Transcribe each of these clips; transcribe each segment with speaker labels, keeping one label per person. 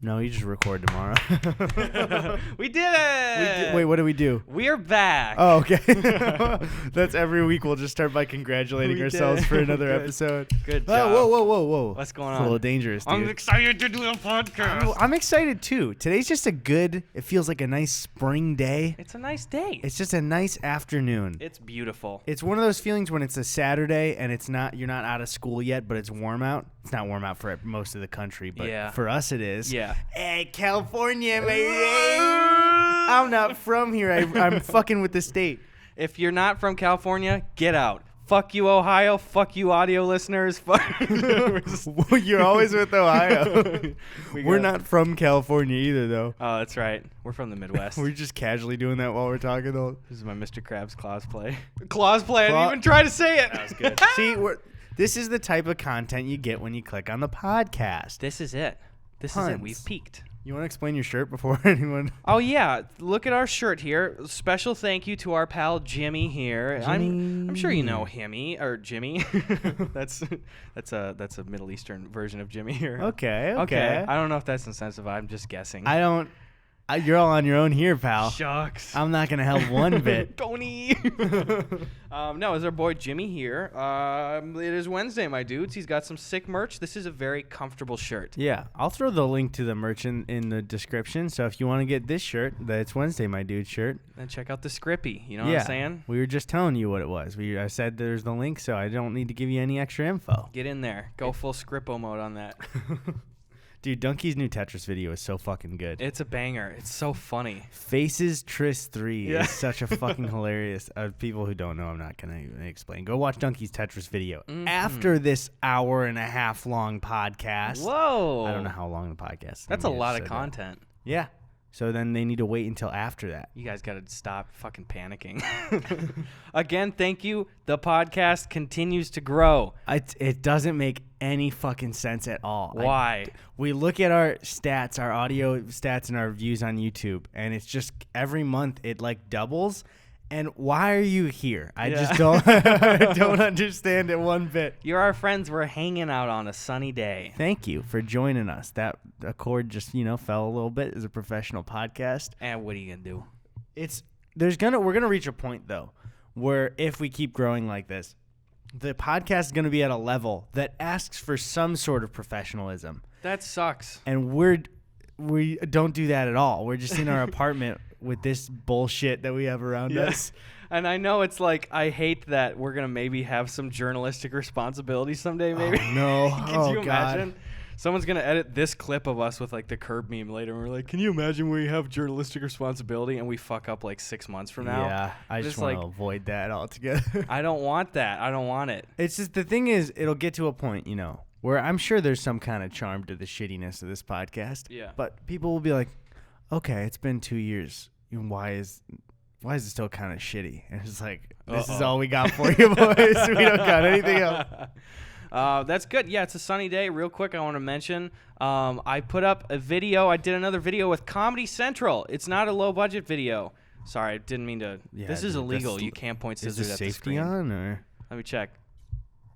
Speaker 1: No, you just record tomorrow.
Speaker 2: We did it!
Speaker 1: Wait, what do we do?
Speaker 2: We're back.
Speaker 1: Oh, okay. That's every week. We'll just start by congratulating ourselves for another episode.
Speaker 2: Good job.
Speaker 1: Oh, whoa.
Speaker 2: What's going
Speaker 1: It's
Speaker 2: on?
Speaker 1: a little dangerous, dude.
Speaker 2: I'm excited to do a podcast.
Speaker 1: I'm excited, too. Today's just it feels like a nice spring day.
Speaker 2: It's a nice day.
Speaker 1: It's just a nice afternoon.
Speaker 2: It's beautiful.
Speaker 1: It's one of those feelings when it's a Saturday and you're not out of school yet, but it's warm out. It's not warm out for most of the country, but for us it is.
Speaker 2: Yeah.
Speaker 1: Hey, California, baby. I'm not from here. I'm fucking with the state.
Speaker 2: If you're not from California, get out. Fuck you, Ohio. Fuck you, audio listeners.
Speaker 1: You're always with Ohio. We're not from California either, though.
Speaker 2: Oh, that's right. We're from the Midwest.
Speaker 1: We're just casually doing that while we're talking, though.
Speaker 2: This is my Mr. Krabs cosplay. Cosplay. I didn't even try to say it. That was good.
Speaker 1: See, this is the type of content you get when you click on the podcast.
Speaker 2: This is it. This is it. We've peaked.
Speaker 1: You want to explain your shirt before anyone?
Speaker 2: Oh, yeah. Look at our shirt here. Special thank you to our pal Jimmy here.
Speaker 1: Jimmy.
Speaker 2: I'm sure you know Jimmy. That's a Middle Eastern version of Jimmy here.
Speaker 1: Okay.
Speaker 2: I don't know if that's insensitive. I'm just guessing.
Speaker 1: You're all on your own here, pal.
Speaker 2: Shucks.
Speaker 1: I'm not going to help one bit.
Speaker 2: Coney. No, it's our boy Jimmy here. It is Wednesday, my dudes. He's got some sick merch. This is a very comfortable shirt.
Speaker 1: Yeah, I'll throw the link to the merch in the description. So if you want to get this shirt, that's Wednesday, my dude shirt.
Speaker 2: And check out the Scrippy. You know what I'm saying?
Speaker 1: We were just telling you what it was. I said there's the link, so I don't need to give you any extra info.
Speaker 2: Get in there. Go full Scrippo mode on that.
Speaker 1: Dude, Donkey's new Tetris video is so fucking good.
Speaker 2: It's a banger. It's so funny.
Speaker 1: Faces Tris 3 is such a fucking hilarious. People who don't know, I'm not going to even explain. Go watch Donkey's Tetris video after this hour-and-a-half long podcast.
Speaker 2: Whoa.
Speaker 1: I don't know how long the podcast is.
Speaker 2: That's a lot of content.
Speaker 1: Yeah. So then they need to wait until after that.
Speaker 2: You guys got to stop fucking panicking. Again, thank you. The podcast continues to grow.
Speaker 1: It doesn't make any fucking sense at all.
Speaker 2: Why?
Speaker 1: We look at our stats, our audio stats and our views on YouTube, and it's just every month it like doubles. And why are you here? I just don't I don't understand it one bit.
Speaker 2: You're our friends. We're hanging out on a sunny day.
Speaker 1: Thank you for joining us. That accord just, fell a little bit as a professional podcast.
Speaker 2: And what are you going to do?
Speaker 1: We're going to reach a point though where if we keep growing like this, the podcast is going to be at a level that asks for some sort of professionalism.
Speaker 2: That sucks.
Speaker 1: And we don't do that at all. We're just in our apartment with this bullshit that we have around us.
Speaker 2: And I know it's like, I hate that we're going to maybe have some journalistic responsibility someday, maybe.
Speaker 1: Oh, no.
Speaker 2: Can you imagine? Someone's going to edit this clip of us with like the curb meme later. And we're like, can you imagine we have journalistic responsibility and we fuck up like 6 months from now?
Speaker 1: Yeah, I just want to avoid that altogether.
Speaker 2: I don't want that. I don't want it.
Speaker 1: It's just, the thing is, it'll get to a point, where I'm sure there's some kind of charm to the shittiness of this podcast.
Speaker 2: Yeah.
Speaker 1: But people will be like, okay, it's been 2 years. Why is it still kind of shitty? And it's like, this is all we got for you, boys. We don't got anything else.
Speaker 2: That's good. Yeah, it's a sunny day. Real quick, I want to mention I put up a video. I did another video with Comedy Central. It's not a low-budget video. Sorry, I didn't mean to. Yeah, this is illegal. You can't point scissors at the screen.
Speaker 1: Is safety on? Or?
Speaker 2: Let me check.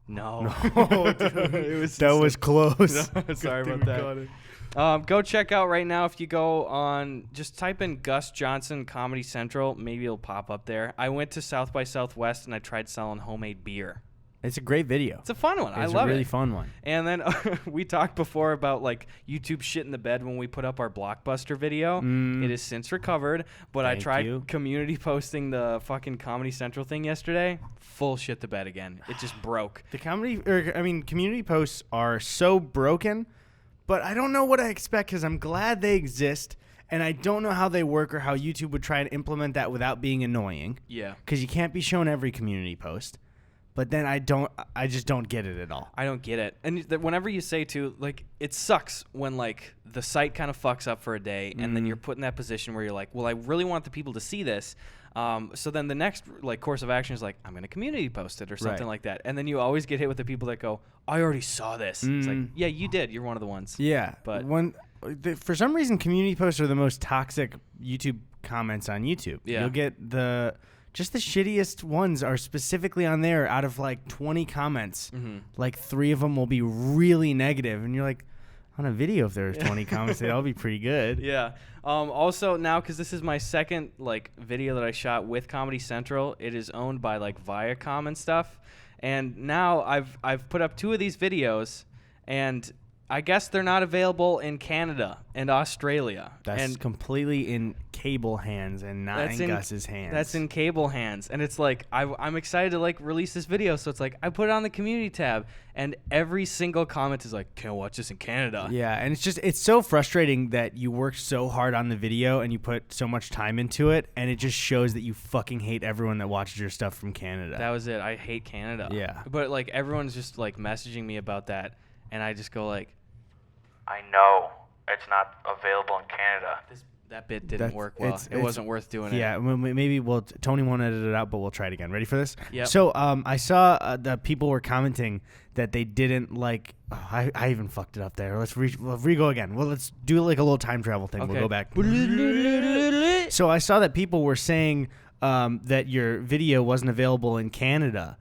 Speaker 2: No.
Speaker 1: That was close.
Speaker 2: No, sorry about that. Go check out right now. If you go on, just type in Gus Johnson Comedy Central. Maybe it'll pop up there. I went to South by Southwest and I tried selling homemade beer.
Speaker 1: It's a great video.
Speaker 2: It's a fun one. I love it.
Speaker 1: It's a really fun one.
Speaker 2: And then we talked before about like YouTube shit in the bed when we put up our Blockbuster video. It is since recovered, but I tried community posting the fucking Comedy Central thing yesterday. Full shit the bed again. It just broke.
Speaker 1: Community posts are so broken, but I don't know what I expect because I'm glad they exist. And I don't know how they work or how YouTube would try and implement that without being annoying.
Speaker 2: Yeah.
Speaker 1: Because you can't be shown every community post. But then I just don't get it at all.
Speaker 2: I don't get it. And whenever you say like, it sucks when like the site kind of fucks up for a day and then you're put in that position where you're like, well, I really want the people to see this. So then the next like course of action is like, I'm going to community post it or something like that. And then you always get hit with the people that go, I already saw this. It's like, yeah, you did. You're one of the ones.
Speaker 1: Yeah.
Speaker 2: But
Speaker 1: for some reason, community posts are the most toxic YouTube comments on YouTube.
Speaker 2: Yeah.
Speaker 1: You'll get just the shittiest ones are specifically on there. Out of like 20 comments, like 3 of them will be really negative, and you're like, On a video, if there was 20 comments, that'll be pretty good.
Speaker 2: Yeah. Also now, because this is my second video that I shot with Comedy Central, it is owned by Viacom and stuff. And now I've put up 2 of these videos, and I guess they're not available in Canada and Australia.
Speaker 1: That's completely in cable hands and not in Gus's hands.
Speaker 2: That's in cable hands. And it's I'm excited to release this video. So it's I put it on the community tab, and every single comment is can't watch this in Canada.
Speaker 1: Yeah, and it's so frustrating that you worked so hard on the video and you put so much time into it, and it just shows that you fucking hate everyone that watches your stuff from Canada.
Speaker 2: That was it. I hate Canada.
Speaker 1: Yeah.
Speaker 2: But everyone's just messaging me about that. And I just go
Speaker 3: I know it's not available in Canada.
Speaker 2: That bit didn't work well. It wasn't worth doing it.
Speaker 1: Yeah, maybe Tony won't edit it out, but we'll try it again. Ready for this?
Speaker 2: Yeah.
Speaker 1: So I saw that people were commenting that they didn't I even fucked it up there. Let's re-go again. Well, let's do a little time travel thing.
Speaker 2: Okay.
Speaker 1: We'll go back. So I saw that people were saying that your video wasn't available in Canada.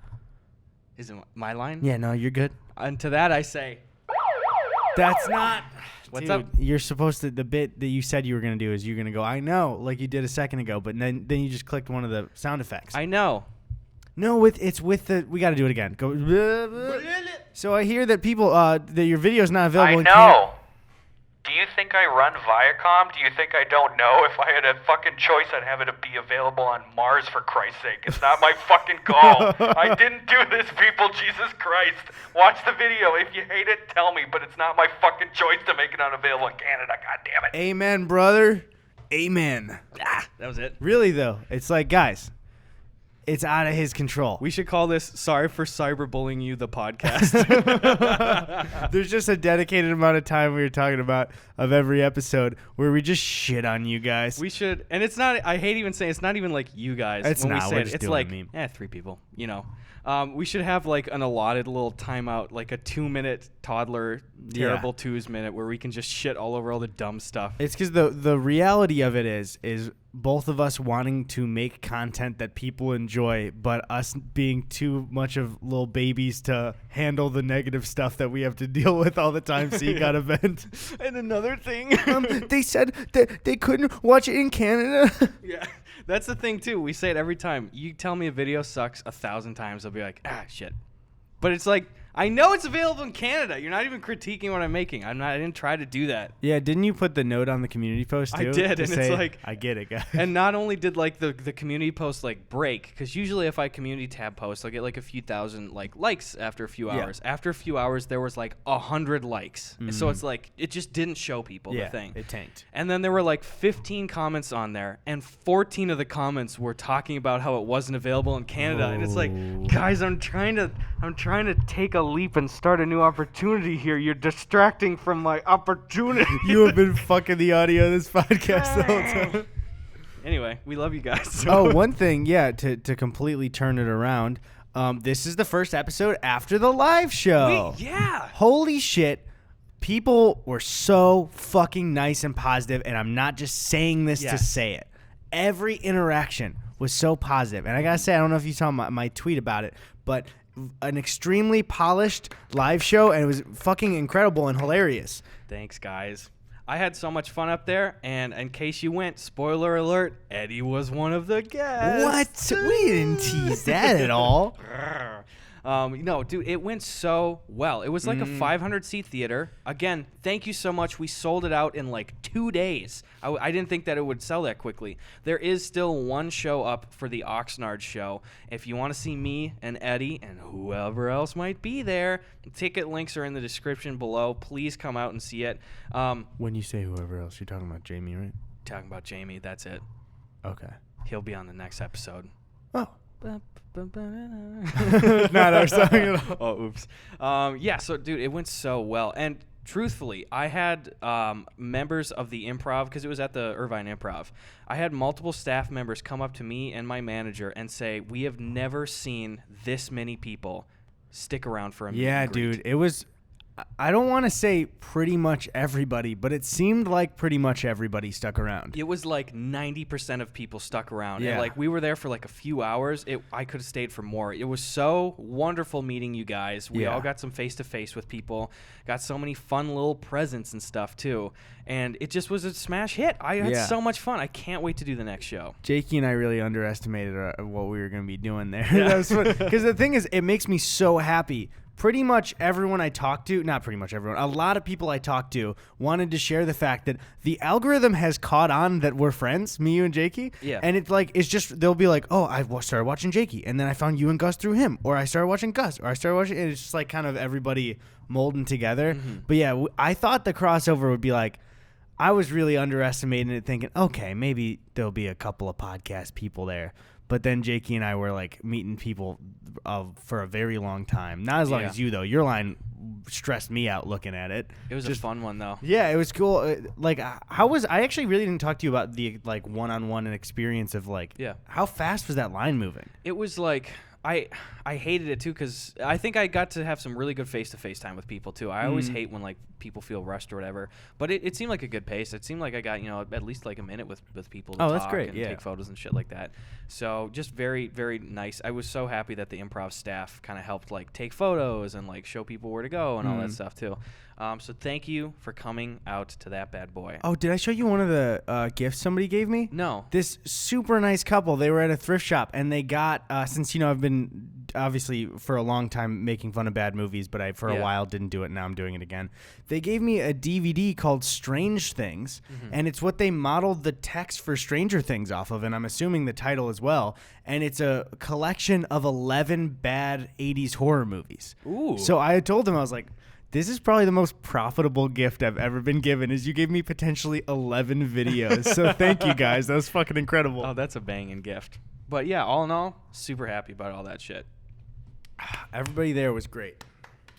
Speaker 2: Is it my line?
Speaker 1: Yeah, no, you're good.
Speaker 2: And to that I say,
Speaker 1: that's not.
Speaker 2: What's
Speaker 1: Dude,
Speaker 2: up?
Speaker 1: You're supposed to. The bit that you said you were gonna do is you're gonna go, I know, like you did a second ago, but then you just clicked one of the sound effects.
Speaker 2: I know.
Speaker 1: No, it's with the. We got to do it again. Go. So I hear that people that your video is not available.
Speaker 3: I know. Do you think I run Viacom? Do you think I don't know? If I had a fucking choice, I'd have it be available on Mars, for Christ's sake. It's not my fucking call. I didn't do this, people. Jesus Christ. Watch the video. If you hate it, tell me. But it's not my fucking choice to make it unavailable in Canada. God damn it.
Speaker 1: Amen, brother. Amen.
Speaker 2: That was it.
Speaker 1: Really, though, it's guys, it's out of his control.
Speaker 2: We should call this Sorry for Cyberbullying You, the podcast.
Speaker 1: There's just a dedicated amount of time we were talking about of every episode where we just shit on you guys.
Speaker 2: We should, and it's not, I hate even saying, it's not even you guys.
Speaker 1: It's
Speaker 2: when
Speaker 1: not,
Speaker 2: we say
Speaker 1: we're
Speaker 2: it.
Speaker 1: just
Speaker 2: It's
Speaker 1: doing a meme.
Speaker 2: 3 people, we should have an allotted little timeout, a 2-minute toddler terrible twos minute where we can just shit all over all the dumb stuff.
Speaker 1: It's because the reality of it is both of us wanting to make content that people enjoy, but us being too much of little babies to handle the negative stuff that we have to deal with all the time. So you gotta vent.
Speaker 2: And another thing,
Speaker 1: they said that they couldn't watch it in Canada.
Speaker 2: Yeah, that's the thing too. We say it every time. You tell me a video sucks 1,000 times, I'll be like, shit. But it's I know it's available in Canada. You're not even critiquing what I'm making. I didn't try to do that.
Speaker 1: Yeah, didn't you put the note on the community post too?
Speaker 2: I did, and
Speaker 1: say,
Speaker 2: it's
Speaker 1: I get it, guys.
Speaker 2: And not only did the community post break, because usually if I community tab post, I'll get a few thousand likes after a few hours. After a few hours, there was 100 likes. Mm-hmm. So it's it just didn't show people the thing.
Speaker 1: It tanked.
Speaker 2: And then there were 15 comments on there, and 14 of the comments were talking about how it wasn't available in Canada. And it's guys, I'm trying to take a leap and start a new opportunity here. You're distracting from my opportunity.
Speaker 1: You have been fucking the audio of this podcast the whole time.
Speaker 2: Anyway, we love you guys.
Speaker 1: One thing, to completely turn it around, this is the first episode after the live show. Holy shit. People were so fucking nice and positive, and I'm not just saying this to say it. Every interaction was so positive. And I gotta say, I don't know if you saw my tweet about it, but an extremely polished live show, and it was fucking incredible and hilarious.
Speaker 2: Thanks, guys. I had so much fun up there, and in case you went, spoiler alert, Eddie was one of the guests.
Speaker 1: What? We didn't tease that at all.
Speaker 2: No, dude, it went so well. It was a 500-seat theater. Again, thank you so much. We sold it out in 2 days. I didn't think that it would sell that quickly. There is still one show up for the Oxnard show. If you want to see me and Eddie and whoever else might be there, ticket links are in the description below. Please come out and see it.
Speaker 1: When you say whoever else, you're talking about Jamie, right?
Speaker 2: Talking about Jamie, that's it.
Speaker 1: Okay.
Speaker 2: He'll be on the next episode.
Speaker 1: Oh.
Speaker 2: Not our song at all. Oh, oops. So, dude, it went so well. And truthfully, I had members of the improv, because it was at the Irvine Improv. I had multiple staff members come up to me and my manager and say, we have never seen this many people stick around for a meet and greet.
Speaker 1: Dude, it was I don't want to say pretty much everybody, but it seemed like pretty much everybody stuck around.
Speaker 2: It was like 90% of people stuck around.
Speaker 1: Yeah.
Speaker 2: And like we were there for like a few hours. I could have stayed for more. It was so wonderful meeting you guys. We all got some face-to-face with people. Got so many fun little presents and stuff too. And it just was a smash hit. I had so much fun. I can't wait to do the next show.
Speaker 1: Jakey and I really underestimated what we were going to be doing there. Because the thing is, it makes me so happy. Pretty much everyone I talked to, not pretty much everyone, a lot of people I talked to wanted to share the fact that the algorithm has caught on that we're friends, me, you, and Jakey.
Speaker 2: Yeah.
Speaker 1: And it's like, it's just, they'll be like, oh, I started watching Jakey, and then I found you and Gus through him, or I started watching Gus, or I started watching, and it's just like kind of everybody molding together. Mm-hmm. But yeah, I thought the crossover would be like, I was really underestimating it, thinking, okay, maybe there'll be a couple of podcast people there. But then Jakey and I were like meeting people for a very long time. Not as long as you, though. Your line stressed me out looking at it.
Speaker 2: It was just a fun one, though.
Speaker 1: Yeah, it was cool. I actually really didn't talk to you about the like one-on-one experience of like, how fast was that line moving?
Speaker 2: It was like, I hated it too because I think I got to have some really good face-to-face time with people too. I always hate when like people feel rushed or whatever, but it seemed like a good pace. It seemed like I got at least like a minute with people to talk
Speaker 1: that's great.
Speaker 2: and take photos and shit like that. So just very, very nice. I was so happy that the improv staff kind of helped like take photos and like show people where to go and all that stuff too. So thank you for coming out to that bad boy.
Speaker 1: Oh, did I show you one of the gifts somebody gave me?
Speaker 2: No.
Speaker 1: This super nice couple, they were at a thrift shop, and they got, since, I've been obviously for a long time making fun of bad movies, but I for a while didn't do it, and now I'm doing it again. They gave me a DVD called Strange Things, and it's what they modeled the text for Stranger Things off of, and I'm assuming the title as well, and it's a collection of 11 bad 80s horror movies.
Speaker 2: Ooh.
Speaker 1: So I had told them, I was like, this is probably the most profitable gift I've ever been given, is you gave me potentially 11 videos. So thank you, guys. That was fucking incredible.
Speaker 2: Oh, that's a banging gift. But yeah, all in all, super happy about all that shit.
Speaker 1: Everybody there was great.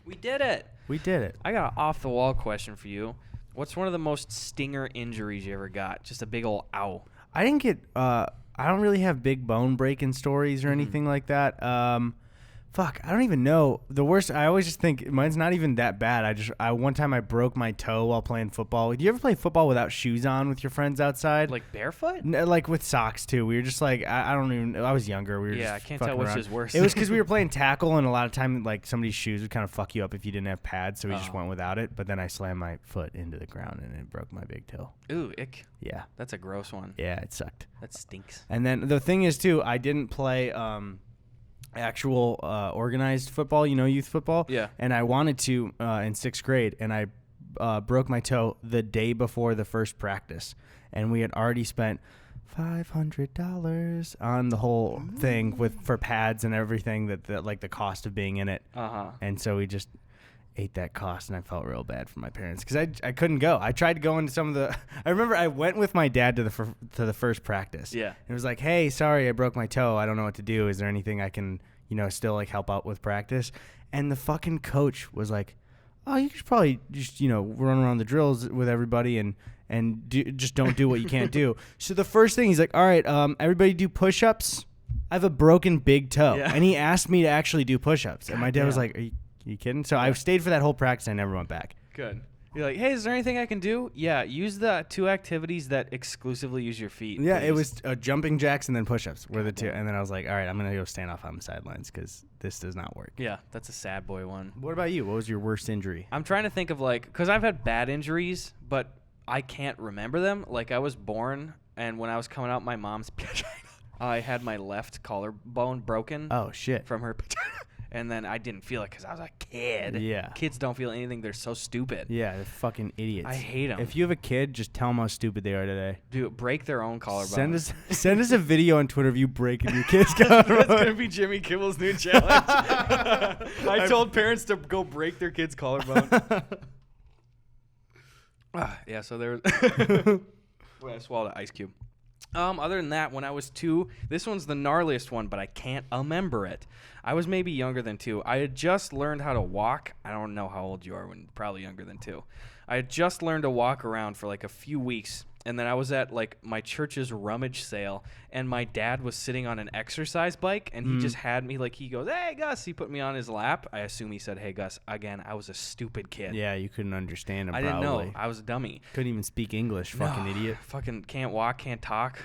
Speaker 2: We did it.
Speaker 1: We did it.
Speaker 2: I got an off-the-wall question for you. What's one of the most stinger injuries you ever got? Just a big old ow.
Speaker 1: I didn't get, I don't really have big bone breaking stories or anything like that. Fuck, I don't even know. The worst, I always just think mine's not even that bad. One time I broke my toe while playing football. Do you ever play football without shoes on with your friends outside?
Speaker 2: Like barefoot?
Speaker 1: Like with socks too. We were just like, I don't even, I was younger. We were just
Speaker 2: I can't tell which is worse.
Speaker 1: It was because we were playing tackle, and a lot of time like somebody's shoes would kind of fuck you up if you didn't have pads, so we just went without it. But then I slammed my foot into the ground and it broke my big toe.
Speaker 2: Ooh, ick.
Speaker 1: Yeah.
Speaker 2: That's a gross one.
Speaker 1: Yeah, it sucked.
Speaker 2: That stinks.
Speaker 1: And then the thing is too, I didn't play actual organized football, youth football.
Speaker 2: Yeah.
Speaker 1: And I wanted to in 6th grade, and I broke my toe the day before the first practice, and we had already spent $500 on the whole thing for pads and everything that like the cost of being in it. And so we just ate that cost, and I felt real bad for my parents because I couldn't go. I tried to go into some of the. I remember I went with my dad to the first practice.
Speaker 2: Yeah.
Speaker 1: And it was like, hey, sorry, I broke my toe. I don't know what to do. Is there anything I can still like help out with practice? And the fucking coach was like, oh, you could probably just run around the drills with everybody and just don't do what you can't do. So the first thing he's like, all right, everybody do push-ups. I have a broken big toe, and he asked me to actually do push-ups, and my dad was like, are you kidding? So I stayed for that whole practice. I never went back.
Speaker 2: Good. You're like, hey, is there anything I can do? Yeah, use the 2 activities that exclusively use your feet.
Speaker 1: Yeah,
Speaker 2: please.
Speaker 1: it was jumping jacks and then push-ups were the 2. And then I was like, all right, I'm going to go stand off on the sidelines because this does not work.
Speaker 2: Yeah, that's a sad boy one.
Speaker 1: What about you? What was your worst injury?
Speaker 2: I'm trying to think of because I've had bad injuries, but I can't remember them. Like I was born, and when I was coming out my mom's vagina, I had my left collarbone broken.
Speaker 1: Oh, shit.
Speaker 2: From her vagina. And then I didn't feel it because I was a kid.
Speaker 1: Yeah.
Speaker 2: Kids don't feel anything. They're so stupid.
Speaker 1: Yeah, they're fucking idiots.
Speaker 2: I hate them.
Speaker 1: If you have a kid, just tell them how stupid they are today.
Speaker 2: Dude, break their own collarbone.
Speaker 1: Send us a video on Twitter of you breaking your kid's collarbone.
Speaker 2: That's going to be Jimmy Kimmel's new challenge. I told parents to go break their kid's collarbone. Yeah, so there was... Wait, I swallowed an ice cube. Other than that, when I was 2, this one's the gnarliest one, but I can't remember it. I was maybe younger than 2. I had just learned how to walk. I don't know how old you are, probably younger than 2. I had just learned to walk around for like a few weeks, And then I was at like my church's rummage sale, and my dad was sitting on an exercise bike, and he just had me like, he goes, "Hey Gus," he put me on his lap. I assume he said, "Hey Gus." Again, I was a stupid kid.
Speaker 1: Yeah, you couldn't understand him.
Speaker 2: I didn't know. I was a dummy.
Speaker 1: Couldn't even speak English. Fucking idiot.
Speaker 2: Fucking can't walk, can't talk.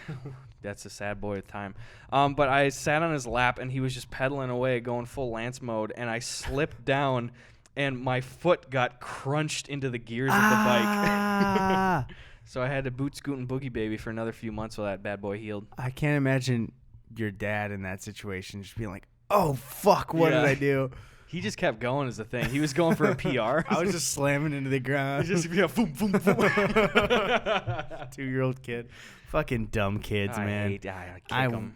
Speaker 2: That's a sad boy at the time. But I sat on his lap, and he was just pedaling away, going full Lance mode, and I slipped down, and my foot got crunched into the gears of the bike. So I had to boot, scoot, and boogie baby for another few months while that bad boy healed.
Speaker 1: I can't imagine your dad in that situation just being like, "Oh fuck, what did I do?"
Speaker 2: He just kept going as a thing. He was going for a PR.
Speaker 1: I was just slamming into the ground.
Speaker 2: Just boom, boom, boom.
Speaker 1: 2-year-old kid. Fucking dumb kids, man.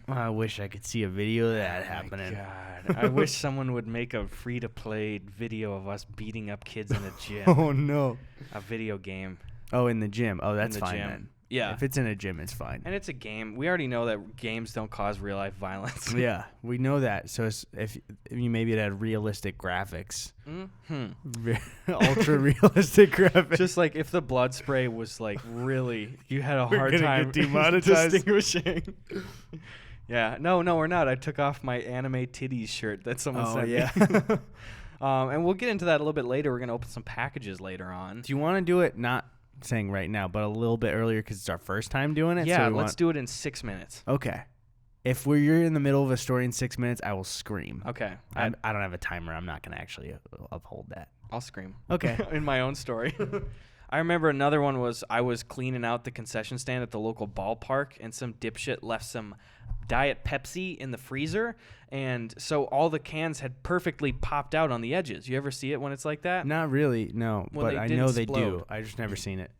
Speaker 1: I wish I could see a video of that happening.
Speaker 2: God. I wish someone would make a free-to-play video of us beating up kids in a gym.
Speaker 1: Oh, no.
Speaker 2: A video game.
Speaker 1: Oh, in the gym. Oh, that's fine
Speaker 2: gym.
Speaker 1: then.
Speaker 2: Yeah.
Speaker 1: If it's in a gym, it's fine.
Speaker 2: And it's a game. We already know that games don't cause real-life violence.
Speaker 1: Yeah, we know that. So if you maybe it had realistic graphics. Ultra realistic graphics.
Speaker 2: Just like if the blood spray was like really, you had a hard time
Speaker 1: demonetized.
Speaker 2: distinguishing. Yeah. No, we're not. I took off my anime titties shirt that someone sent me. And we'll get into that a little bit later. We're going to open some packages later on.
Speaker 1: Do you want to do it not saying right now, but a little bit earlier because it's our first time doing it?
Speaker 2: Yeah, let's do it in 6 minutes.
Speaker 1: Okay. If you're in the middle of a story in 6 minutes, I will scream.
Speaker 2: Okay.
Speaker 1: I don't have a timer. I'm not going to actually uphold that.
Speaker 2: I'll scream.
Speaker 1: Okay.
Speaker 2: In my own story. I remember another one was I was cleaning out the concession stand at the local ballpark, and some dipshit left some Diet Pepsi in the freezer, and so all the cans had perfectly popped out on the edges. You ever see it when it's like that?
Speaker 1: Not really, no.
Speaker 2: Well,
Speaker 1: but I know they do. I just never seen it.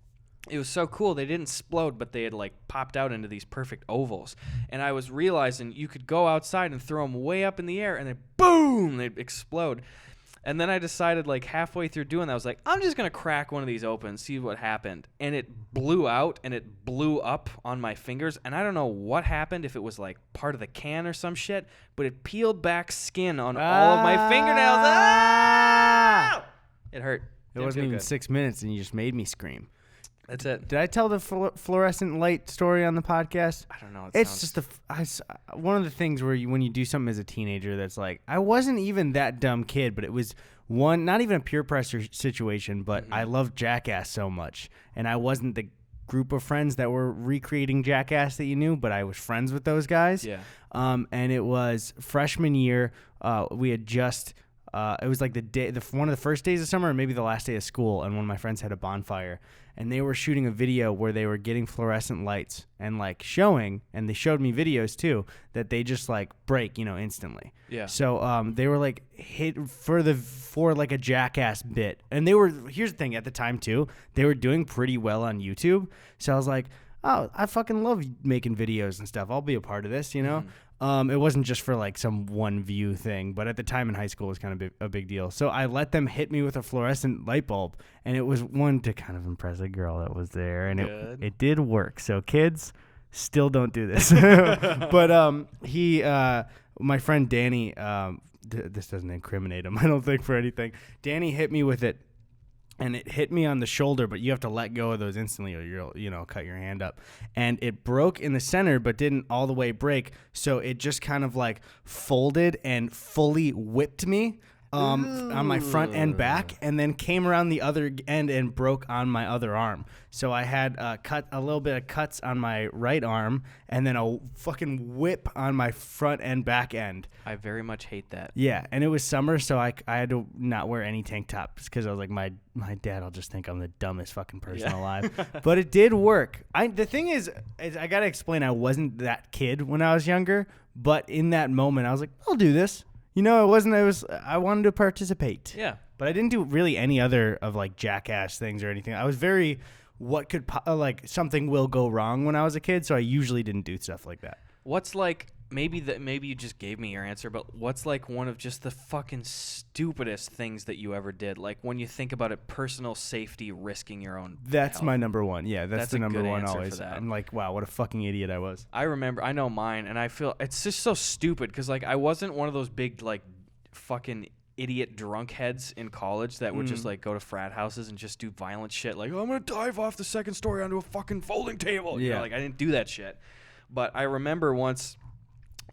Speaker 2: It was so cool. They didn't explode, but they had like popped out into these perfect ovals. And I was realizing you could go outside and throw them way up in the air, and then boom, they'd explode. And then I decided, like, halfway through doing that, I was like, I'm just going to crack one of these open, see what happened. And it blew out, and it blew up on my fingers. And I don't know what happened, if it was, like, part of the can or some shit, but it peeled back skin on all of my fingernails. Ah! It hurt.
Speaker 1: It wasn't even 6 minutes, and you just made me scream.
Speaker 2: That's it.
Speaker 1: Did I tell the fluorescent light story on the podcast?
Speaker 2: I don't know.
Speaker 1: It's just one of the things where when you do something as a teenager that's like, I wasn't even that dumb kid, but it was not even a peer pressure situation, but I loved Jackass so much. And I wasn't the group of friends that were recreating Jackass that you knew, but I was friends with those guys.
Speaker 2: Yeah.
Speaker 1: And it was freshman year. We had just... it was like one of the first days of summer, or maybe the last day of school, and one of my friends had a bonfire, and they were shooting a video where they were getting fluorescent lights and like showing, and they showed me videos too, that they just like break, instantly.
Speaker 2: Yeah.
Speaker 1: So they were like hit for like a Jackass bit, and here's the thing, at the time too, they were doing pretty well on YouTube. So I was like, oh, I fucking love making videos and stuff. I'll be a part of this, It wasn't just for like some one view thing, but at the time in high school it was kind of a big deal. So I let them hit me with a fluorescent light bulb, and it was one to kind of impress a girl that was there, and it did work. So kids, still don't do this. But my friend Danny, this doesn't incriminate him, I don't think, for anything. Danny hit me with it. And it hit me on the shoulder, but you have to let go of those instantly or you'll cut your hand up. And it broke in the center, but didn't all the way break. So it just kind of like folded and fully whipped me on my front and back, and then came around the other end and broke on my other arm. So I had a little bit of cuts on my right arm, and then a fucking whip on my front and back end.
Speaker 2: I very much hate that.
Speaker 1: Yeah, and it was summer, so I had to not wear any tank tops because I was like, my dad will just think I'm the dumbest fucking person alive. But it did work. The thing is I got to explain, I wasn't that kid when I was younger, but in that moment I was like, I'll do this. I wanted to participate.
Speaker 2: Yeah.
Speaker 1: But I didn't do really any other of like Jackass things or anything. I was very, something will go wrong when I was a kid, so I usually didn't do stuff like that.
Speaker 2: What's like, maybe you just gave me your answer, but what's like one of just the fucking stupidest things that you ever did? Like when you think about it, personal safety, risking your own
Speaker 1: That's
Speaker 2: health.
Speaker 1: My number one. Yeah, that's the number one always.
Speaker 2: For that.
Speaker 1: I'm like, wow, what a fucking idiot I was.
Speaker 2: I know mine, and I feel it's just so stupid because like I wasn't one of those big like fucking idiot drunk heads in college that would just like go to frat houses and just do violent shit like, oh, I'm gonna dive off the second story onto a fucking folding table. You know, like I didn't do that shit. But I remember once,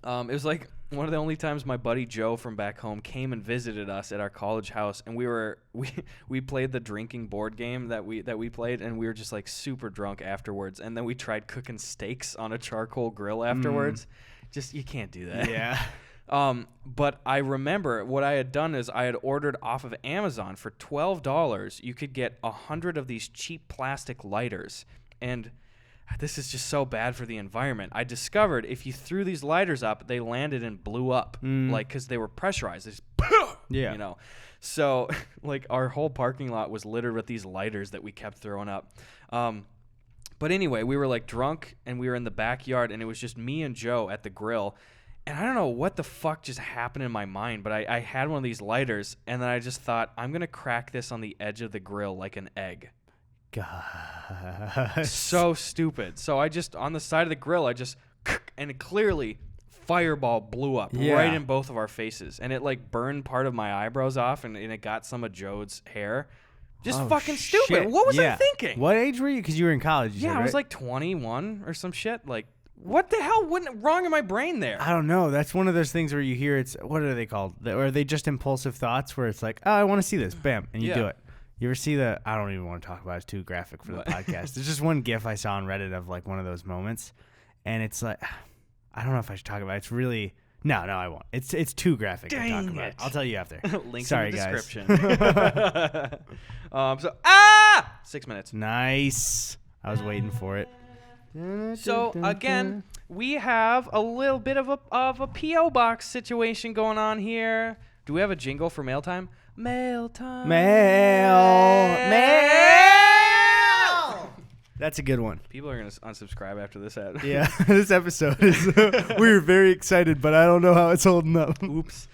Speaker 2: it was like one of the only times my buddy Joe from back home came and visited us at our college house, and we played the drinking board game that we played, and we were just like super drunk afterwards, and then we tried cooking steaks on a charcoal grill afterwards. Just you can't do that.
Speaker 1: Yeah.
Speaker 2: But I remember what I had done is I had ordered off of Amazon for $12. You could get 100 of these cheap plastic lighters, and this is just so bad for the environment. I discovered if you threw these lighters up, they landed and blew up, like because they were pressurized. They just, you know. So like our whole parking lot was littered with these lighters that we kept throwing up. But anyway, we were like drunk and we were in the backyard, and it was just me and Joe at the grill. And I don't know what the fuck just happened in my mind, but I had one of these lighters, and then I just thought, I'm gonna crack this on the edge of the grill like an egg.
Speaker 1: God.
Speaker 2: So stupid. So I just, on the side of the grill, and it clearly, fireball blew up right in both of our faces. And it like burned part of my eyebrows off, and it got some of Jode's hair. Just fucking stupid.
Speaker 1: Shit.
Speaker 2: What was I thinking?
Speaker 1: What age were you? Because you were in college.
Speaker 2: I was like 21 or some shit. Like, what the hell went wrong in my brain there?
Speaker 1: I don't know. That's one of those things where you hear it's, what are they called? Or are they just impulsive thoughts where it's like, oh, I want to see this. Bam. And you do it. You ever see I don't even want to talk about it. It's too graphic for the podcast. There's just one GIF I saw on Reddit of like one of those moments. And it's like, I don't know if I should talk about it. It's really, no, I won't. It's too graphic to talk about it. I'll tell you after.
Speaker 2: Links
Speaker 1: Sorry,
Speaker 2: in the
Speaker 1: guys.
Speaker 2: description. 6 minutes.
Speaker 1: Nice. I was waiting for it.
Speaker 2: So again, we have a little bit of a P.O. box situation going on here. Do we have a jingle for mail time? Mail time.
Speaker 1: Mail. That's a good one.
Speaker 2: People are going to unsubscribe after this ad.
Speaker 1: Yeah, this episode is, we were very excited, but I don't know how it's holding up.
Speaker 2: Oops.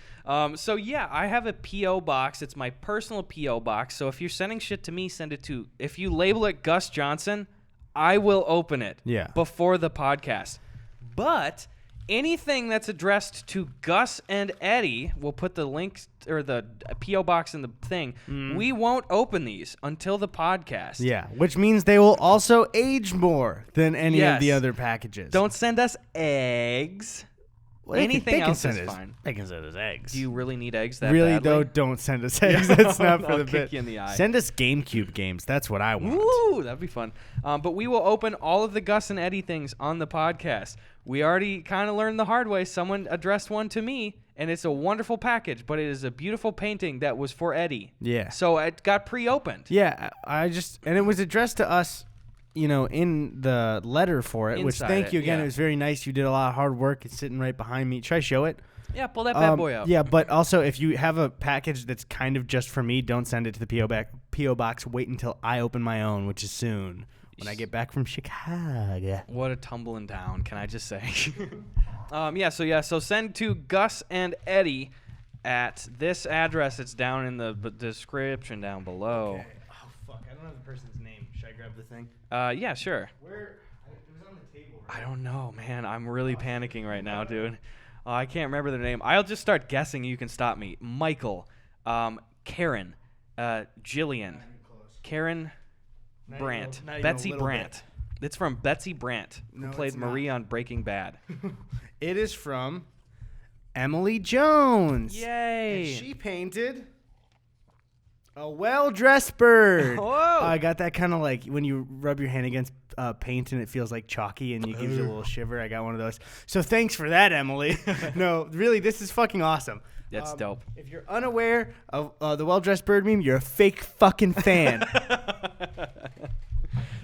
Speaker 2: So yeah, I have a P.O. box. It's my personal P.O. box. So if you're sending shit to me, send it to, if you label it Gus Johnson, I will open it before the podcast. But anything that's addressed to Gus and Eddie, we'll put the link or the P.O. box in the thing. We won't open these until the podcast.
Speaker 1: Yeah, which means they will also age more than any of the other packages.
Speaker 2: Don't send us eggs.
Speaker 1: Well,
Speaker 2: anything else is fine.
Speaker 1: They can send us eggs.
Speaker 2: Do you really need eggs that
Speaker 1: really,
Speaker 2: badly?
Speaker 1: though, don't send us eggs. That's not for
Speaker 2: I'll
Speaker 1: the
Speaker 2: kick
Speaker 1: bit.
Speaker 2: you in the eye.
Speaker 1: Send us GameCube games. That's what I want.
Speaker 2: Ooh, that'd be fun. But we will open all of the Gus and Eddie things on the podcast. We already kind of learned the hard way. Someone addressed one to me, and it's a wonderful package, but it is a beautiful painting that was for Eddie.
Speaker 1: Yeah.
Speaker 2: So it got pre-opened.
Speaker 1: Yeah, and it was addressed to us, in the letter for it, which thank you again. It was very nice. You did a lot of hard work. It's sitting right behind me. Should I show it?
Speaker 2: Yeah, pull that bad boy out.
Speaker 1: Yeah, but also if you have a package that's kind of just for me, don't send it to the P.O. box. Wait until I open my own, which is soon. When I get back from Chicago.
Speaker 2: What a tumbling down, can I just say? So send to Gus and Eddie at this address. It's down in the description down below.
Speaker 1: Okay. Oh, fuck. I don't have the person's name. Should I grab the thing?
Speaker 2: Yeah, sure.
Speaker 1: Where? It was on the table. Right?
Speaker 2: I don't know, man. I'm really panicking right now, dude. I can't remember their name. I'll just start guessing. You can stop me. Michael, Karen, Jillian, Karen Brandt, Betsy Brandt. It's from Betsy Brandt, who played Marie on Breaking Bad.
Speaker 1: It is from Emily Jones.
Speaker 2: Yay!
Speaker 1: And she painted a well-dressed bird.
Speaker 2: Whoa!
Speaker 1: I got that kind of like when you rub your hand against paint and it feels like chalky and it gives you a little shiver. I got one of those. So thanks for that, Emily. No, really, this is fucking awesome.
Speaker 2: That's dope.
Speaker 1: If you're unaware of the well-dressed bird meme, you're a fake fucking fan.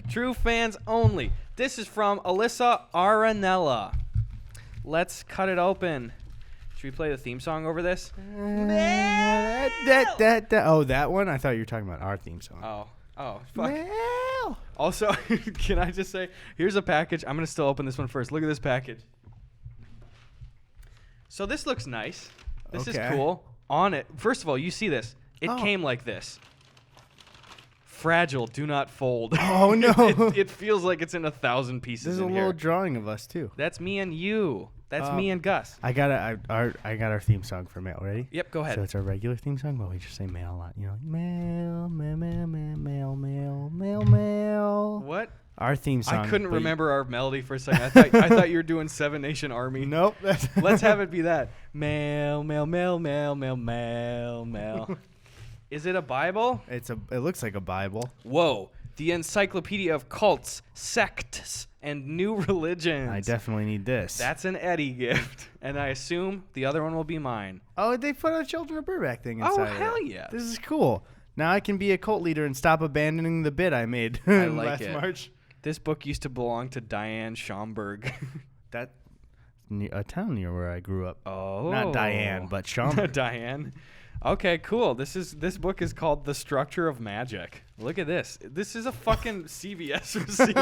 Speaker 2: True fans only. This is from Alyssa Aranella. Let's cut it open. Should we play the theme song over this?
Speaker 1: Oh, that one? I thought you were talking about our theme song.
Speaker 2: Oh, fuck. Also, can I just say, here's a package. I'm going to still open this one first. Look at this package. So this looks nice. This is cool. On it, first of all, you see this. It came like this. Fragile, do not fold.
Speaker 1: Oh, no.
Speaker 2: It feels like it's in 1,000 pieces.
Speaker 1: There's
Speaker 2: in
Speaker 1: a
Speaker 2: here.
Speaker 1: little drawing of us, too.
Speaker 2: That's me and you. That's me and Gus.
Speaker 1: I got our theme song for mail. Ready?
Speaker 2: Yep, go ahead.
Speaker 1: So it's our regular theme song, but we just say mail a lot. You know, like mail, mail, mail, mail, mail, mail, mail, mail.
Speaker 2: What?
Speaker 1: Our theme song.
Speaker 2: I couldn't remember our melody for a second. I thought you were doing Seven Nation Army.
Speaker 1: Nope.
Speaker 2: Let's have it be that. Mail, mail, mail, mail, mail, mail, mail. Is it a Bible?
Speaker 1: It looks like a Bible.
Speaker 2: Whoa. The Encyclopedia of Cults, Sects, and New Religions.
Speaker 1: I definitely need this.
Speaker 2: That's an Eddie gift. And I assume the other one will be mine.
Speaker 1: Oh, they put a Children of Burbank thing inside.
Speaker 2: Oh, hell yeah.
Speaker 1: This is cool. Now I can be a cult leader and stop abandoning the bit I made
Speaker 2: I like
Speaker 1: last
Speaker 2: it.
Speaker 1: March.
Speaker 2: This book used to belong to Diane Schomburg.
Speaker 1: That's a town near where I grew up.
Speaker 2: Oh.
Speaker 1: Not Diane, but Schomburg.
Speaker 2: Diane. Okay, cool. This book is called The Structure of Magic. Look at this. This is a fucking CVS receipt.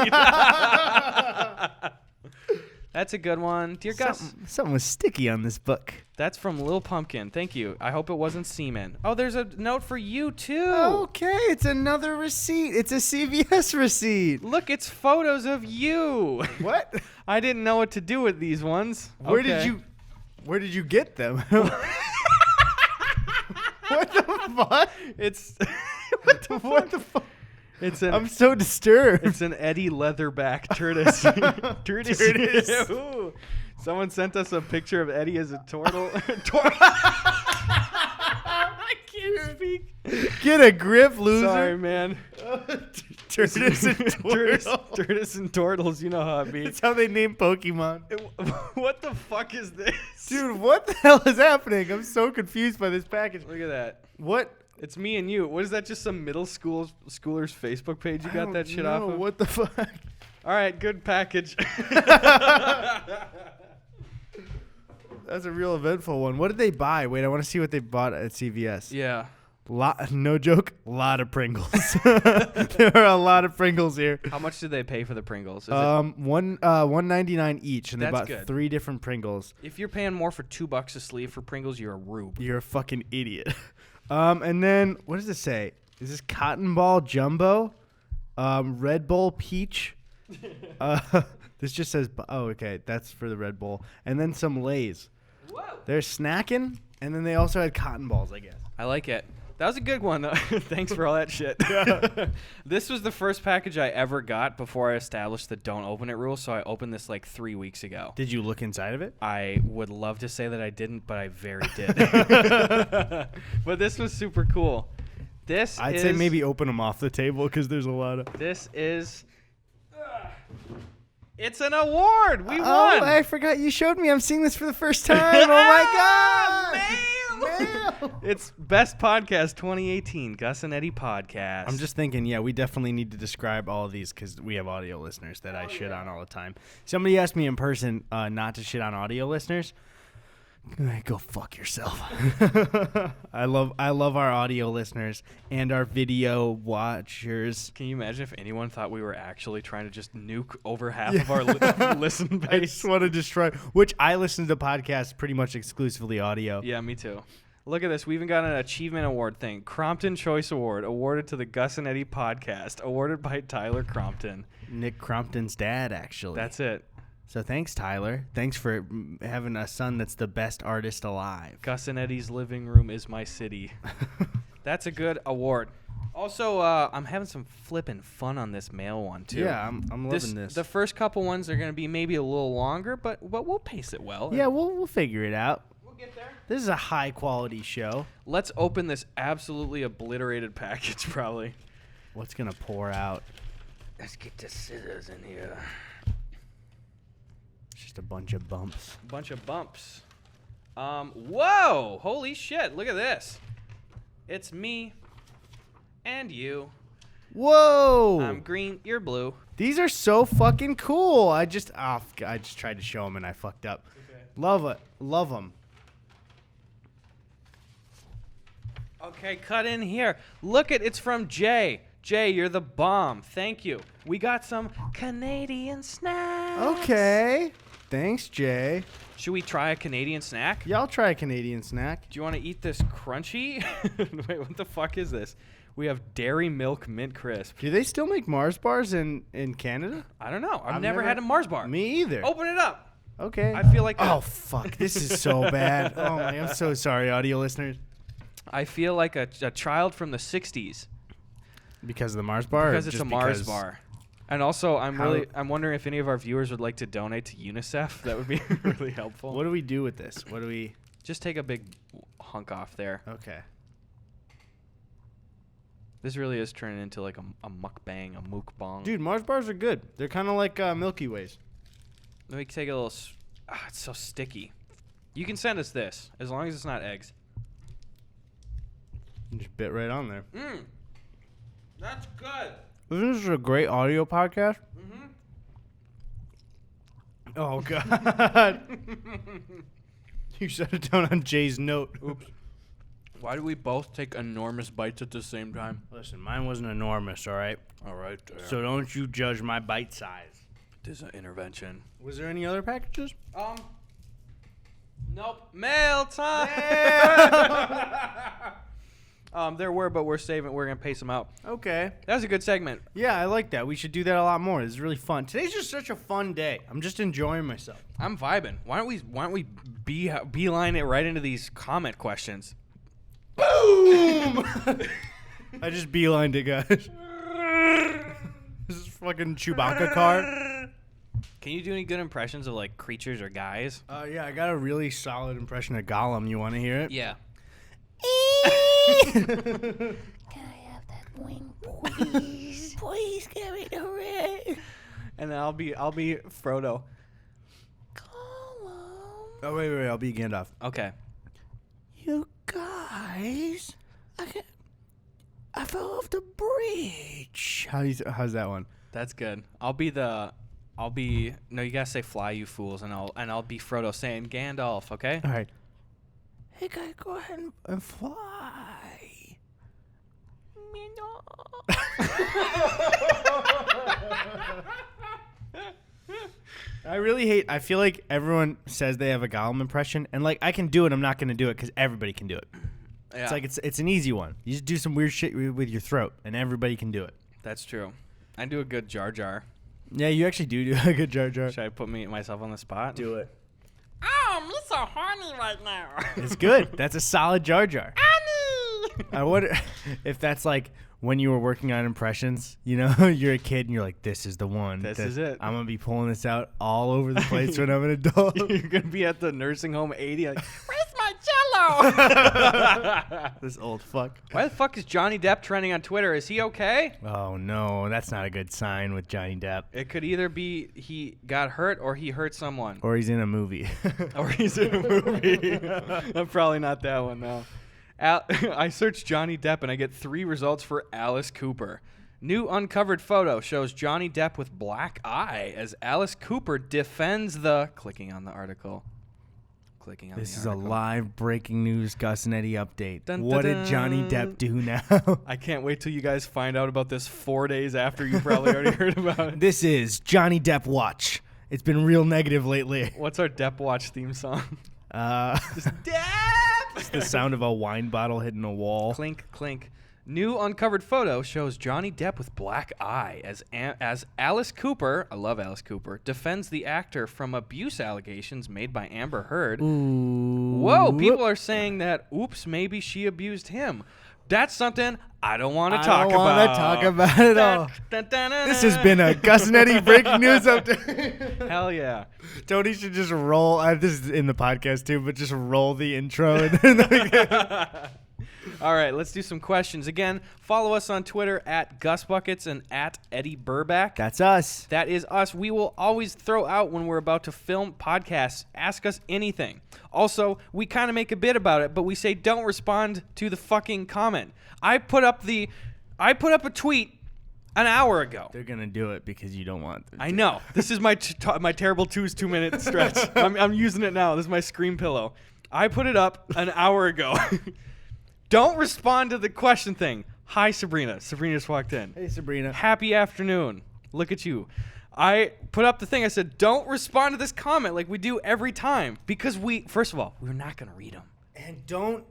Speaker 2: That's a good one. Dear Gus.
Speaker 1: Something was sticky on this book.
Speaker 2: That's from Lil Pumpkin. Thank you. I hope it wasn't semen. Oh, there's a note for you, too.
Speaker 1: Okay, it's another receipt. It's a CVS receipt.
Speaker 2: Look, it's photos of you.
Speaker 1: What?
Speaker 2: I didn't know what to do with these ones.
Speaker 1: Where
Speaker 2: Okay.
Speaker 1: did you get them? What the fuck?
Speaker 2: It's
Speaker 1: What the fuck? I'm
Speaker 2: I'm
Speaker 1: so disturbed.
Speaker 2: It's an Eddie Leatherback Turtis.
Speaker 1: Turtis.
Speaker 2: Ooh. Someone sent us a picture of Eddie as a turtle. I can't speak.
Speaker 1: Get a grip, loser.
Speaker 2: Sorry, man.
Speaker 1: Turtis and Tortle.
Speaker 2: Turtis and Tortles. You know how it be.
Speaker 1: That's how they name Pokemon.
Speaker 2: What the fuck is this?
Speaker 1: Dude, what the hell is happening? I'm so confused by this package.
Speaker 2: Look at that.
Speaker 1: What?
Speaker 2: It's me and you. What is that? Just some middle schoolers Facebook page you got that shit off of?
Speaker 1: What the fuck?
Speaker 2: All right, good package.
Speaker 1: That's a real eventful one. What did they buy? Wait, I want to see what they bought at CVS.
Speaker 2: Yeah.
Speaker 1: No joke, a lot of Pringles. There are a lot of Pringles here.
Speaker 2: How much did they pay for the Pringles? Is
Speaker 1: $1.99 each, and they
Speaker 2: That's
Speaker 1: bought
Speaker 2: good.
Speaker 1: 3 different Pringles.
Speaker 2: If you're paying more for $2 a sleeve for Pringles, you're a rube.
Speaker 1: You're a fucking idiot. And then what does it say? Is this Cotton Ball Jumbo? Red Bull Peach. This just says. Oh, okay, that's for the Red Bull. And then some Lay's.
Speaker 2: Whoa.
Speaker 1: They're snacking, and then they also had cotton balls, I guess.
Speaker 2: I like it. That was a good one, though. Thanks for all that shit. This was the first package I ever got before I established the don't open it rule, so I opened this like 3 weeks ago.
Speaker 1: Did you look inside of it?
Speaker 2: I would love to say that I didn't, but I very did. But this was super cool.
Speaker 1: I'd say maybe open them off the table because there's a lot of.
Speaker 2: This is... It's an award. We won.
Speaker 1: Oh, I forgot you showed me. I'm seeing this for the first time. Oh my god!
Speaker 2: Mail. It's Best Podcast 2018, Gus and Eddie Podcast.
Speaker 1: I'm just thinking, yeah, we definitely need to describe all of these because we have audio listeners that I shit on all the time. Somebody asked me in person not to shit on audio listeners. Go fuck yourself. I love our audio listeners and our video watchers.
Speaker 2: Can you imagine if anyone thought we were actually trying to just nuke over half of our listen base?
Speaker 1: I just want to destroy. Which I listen to podcasts pretty much exclusively audio.
Speaker 2: Yeah, me too. Look at this. We even got an achievement award thing. Crompton Choice Award awarded to the Gus and Eddie Podcast, awarded by Tyler Crompton.
Speaker 1: Nick Crompton's dad, actually.
Speaker 2: That's it.
Speaker 1: So thanks, Tyler. Thanks for having a son that's the best artist alive.
Speaker 2: Gus and Eddie's living room is my city. That's a good award. Also, I'm having some flipping fun on this mail one, too.
Speaker 1: Yeah, I'm loving this.
Speaker 2: The first couple ones are going to be maybe a little longer, but we'll pace it well.
Speaker 1: Yeah, we'll figure it out.
Speaker 2: We'll get there.
Speaker 1: This is a high-quality show.
Speaker 2: Let's open this absolutely obliterated package, probably.
Speaker 1: What's going to pour out?
Speaker 2: Let's get the scissors in here.
Speaker 1: Just a bunch of bumps.
Speaker 2: Bunch of bumps. Whoa! Holy shit! Look at this. It's me and you.
Speaker 1: Whoa!
Speaker 2: I'm green. You're blue.
Speaker 1: These are so fucking cool. I just tried to show them and I fucked up.
Speaker 2: Okay.
Speaker 1: Love it. Love them.
Speaker 2: Okay, cut in here. Look it's from Jay. Jay, you're the bomb. Thank you. We got some Canadian snacks.
Speaker 1: Okay. Thanks, Jay.
Speaker 2: Should we try a Canadian snack?
Speaker 1: Yeah, I'll try a Canadian snack.
Speaker 2: Do you want to eat this crunchy? Wait, what the fuck is this? We have Dairy Milk Mint Crisp.
Speaker 1: Do they still make Mars bars in Canada?
Speaker 2: I don't know. I've never had a Mars bar.
Speaker 1: Me either.
Speaker 2: Open it up.
Speaker 1: Okay.
Speaker 2: I feel like
Speaker 1: oh fuck, this is so bad. Oh my, I'm so sorry, audio listeners.
Speaker 2: I feel like a child from the 60s.
Speaker 1: Because of the Mars bar?
Speaker 2: Because it's a Mars bar. And also, I'm wondering if any of our viewers would like to donate to UNICEF. That would be really helpful.
Speaker 1: What do we do with this? What do we...
Speaker 2: Just take a big hunk off there.
Speaker 1: Okay.
Speaker 2: This really is turning into like a mukbang, a mukbang.
Speaker 1: Dude, Mars bars are good. They're kind of like Milky Ways.
Speaker 2: Let me take a little... it's so sticky. You can send us this, as long as it's not eggs.
Speaker 1: You just bit right on there.
Speaker 2: That's good.
Speaker 1: Isn't this a great audio podcast?
Speaker 2: Mm-hmm.
Speaker 1: Oh, God. You shut it down on Jay's note.
Speaker 2: Oops. Why do we both take enormous bites at the same time?
Speaker 1: Listen, mine wasn't enormous, all right?
Speaker 2: All right.
Speaker 1: So don't you judge my bite size.
Speaker 2: There's an intervention.
Speaker 1: Was there any other packages?
Speaker 2: Nope. Mail time. There were, but we're gonna pace them out.
Speaker 1: Okay.
Speaker 2: That was a good segment.
Speaker 1: Yeah, I like that. We should do that a lot more. This is really fun. Today's just such a fun day. I'm just enjoying myself. I'm
Speaker 2: vibing. Why don't we beeline it right into these comment questions?
Speaker 1: Boom! I just beelined it, guys. This is fucking Chewbacca car.
Speaker 2: Can you do any good impressions of like creatures or guys?
Speaker 1: Yeah, I got a really solid impression of Gollum. You want to hear it?
Speaker 2: Yeah.
Speaker 4: Can I have that wing, please? Please give me the ring.
Speaker 2: And then I'll be Frodo.
Speaker 4: Gollum.
Speaker 1: Oh, wait. I'll be Gandalf.
Speaker 2: Okay.
Speaker 4: You guys, I fell off the bridge.
Speaker 1: How's that one?
Speaker 2: That's good. No, you gotta say fly, you fools, and I'll be Frodo saying Gandalf, okay?
Speaker 1: All right.
Speaker 4: Hey guys, go ahead and fly.
Speaker 1: I feel like everyone says they have a Gollum impression, and like I can do it, I'm not gonna do it because everybody can do it.
Speaker 2: Yeah.
Speaker 1: It's like it's an easy one. You just do some weird shit with your throat, and everybody can do it.
Speaker 2: That's true. I do a good Jar Jar.
Speaker 1: Yeah, you actually do a good Jar Jar.
Speaker 2: Should I put myself on the spot?
Speaker 1: Do it.
Speaker 4: Oh, I'm so horny right now.
Speaker 1: It's good. That's a solid Jar Jar.
Speaker 4: Annie!
Speaker 1: I wonder if that's like when you were working on impressions, you know, you're a kid and you're like, this is the one.
Speaker 2: This is it.
Speaker 1: I'm going to be pulling this out all over the place when I'm an adult.
Speaker 2: You're going to be at the nursing home 80 like, where's my Jell-O?
Speaker 1: This old fuck.
Speaker 2: Why the fuck is Johnny Depp trending on Twitter? Is he okay?
Speaker 1: Oh, no. That's not a good sign with Johnny Depp.
Speaker 2: It could either be he got hurt or he hurt someone.
Speaker 1: Or he's in a movie.
Speaker 2: Or he's in a movie. I'm probably not that one, though. I searched Johnny Depp and I get 3 results for Alice Cooper. New uncovered photo shows Johnny Depp with black eye as Alice Cooper defends the... Clicking on the article.
Speaker 1: This is a live breaking news Gus and Eddy update.
Speaker 2: Dun,
Speaker 1: what
Speaker 2: dun,
Speaker 1: did Johnny
Speaker 2: dun.
Speaker 1: Depp do now?
Speaker 2: I can't wait till you guys find out about this 4 days after you probably already heard about it.
Speaker 1: This is Johnny Depp Watch. It's been real negative lately.
Speaker 2: What's our Depp Watch theme song?
Speaker 1: Just
Speaker 2: Depp!
Speaker 1: It's the sound of a wine bottle hitting a wall.
Speaker 2: Clink, clink. New uncovered photo shows Johnny Depp with black eye as Alice Cooper, I love Alice Cooper, defends the actor from abuse allegations made by Amber Heard.
Speaker 1: Ooh.
Speaker 2: Whoa, people are saying that, oops, maybe she abused him. That's something I don't want to talk about.
Speaker 1: I don't want to talk about it all. This has been a Gus and Eddy breaking news update.
Speaker 2: Hell yeah.
Speaker 1: Tony should just roll. This is in the podcast too, but just roll the intro.
Speaker 2: All right, let's do some questions. Again, follow us on Twitter at GusBuckets and at Eddie Burback.
Speaker 1: That's us.
Speaker 2: That is us. We will always throw out when we're about to film podcasts. Ask us anything. Also, we kind of make a bit about it, but we say don't respond to the fucking comment. I put up a tweet an hour ago.
Speaker 1: They're gonna do it because you don't want them to.
Speaker 2: I know. This is my terrible 2-minute stretch. I'm using it now. This is my screen pillow. I put it up an hour ago. Don't respond to the question thing. Hi, Sabrina. Sabrina just walked in.
Speaker 1: Hey, Sabrina.
Speaker 2: Happy afternoon. Look at you. I put up the thing. I said, don't respond to this comment like we do every time. Because first of all, we're not going to read them.
Speaker 1: And don't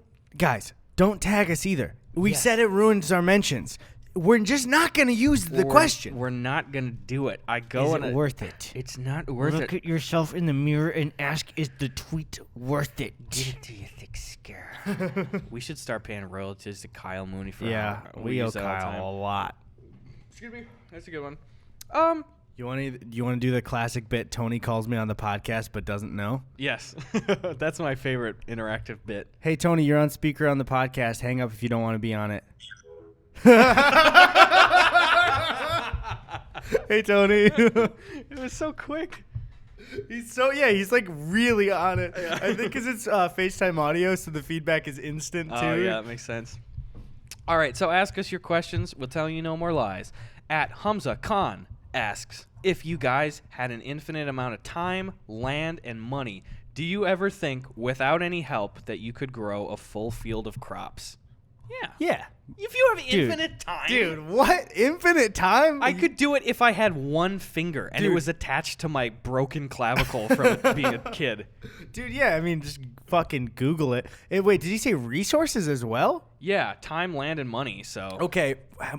Speaker 1: tag us either. We said it ruins our mentions. we're just not going to use the question.
Speaker 2: We're not gonna do it. I go
Speaker 1: Is
Speaker 2: and
Speaker 1: it worth it?
Speaker 2: It's not worth
Speaker 1: Look
Speaker 2: it.
Speaker 1: at yourself in the mirror and ask, is the tweet worth it?
Speaker 2: Get it to you thick scare. We should start paying royalties to Kyle Mooney for
Speaker 1: Yeah, we owe
Speaker 2: use that all the time.
Speaker 1: Kyle a lot.
Speaker 2: Excuse me. That's a good one.
Speaker 1: You want to do the classic bit? Tony calls me on the podcast but doesn't know.
Speaker 2: Yes, that's my favorite interactive bit.
Speaker 1: Hey Tony, you're on speaker on the podcast. Hang up if you don't want to be on it. Hey Tony.
Speaker 2: It was so quick.
Speaker 1: He's like really on it. Yeah. I think because it's FaceTime audio, so the feedback is instant too.
Speaker 2: Oh yeah, that makes sense. All right, so ask us your questions. We'll tell you no more lies. At Hamza Khan asks, if you guys had an infinite amount of time, land, and money, do you ever think, without any help, that you could grow a full field of crops? Yeah.
Speaker 1: Yeah.
Speaker 2: If you have infinite time.
Speaker 1: Dude, what? Infinite time?
Speaker 2: I could do it if I had one finger and it was attached to my broken clavicle from being a kid.
Speaker 1: Dude, yeah, I mean, just fucking Google it. Wait, did he say resources as well?
Speaker 2: Yeah, time, land, and money, so.
Speaker 1: Okay,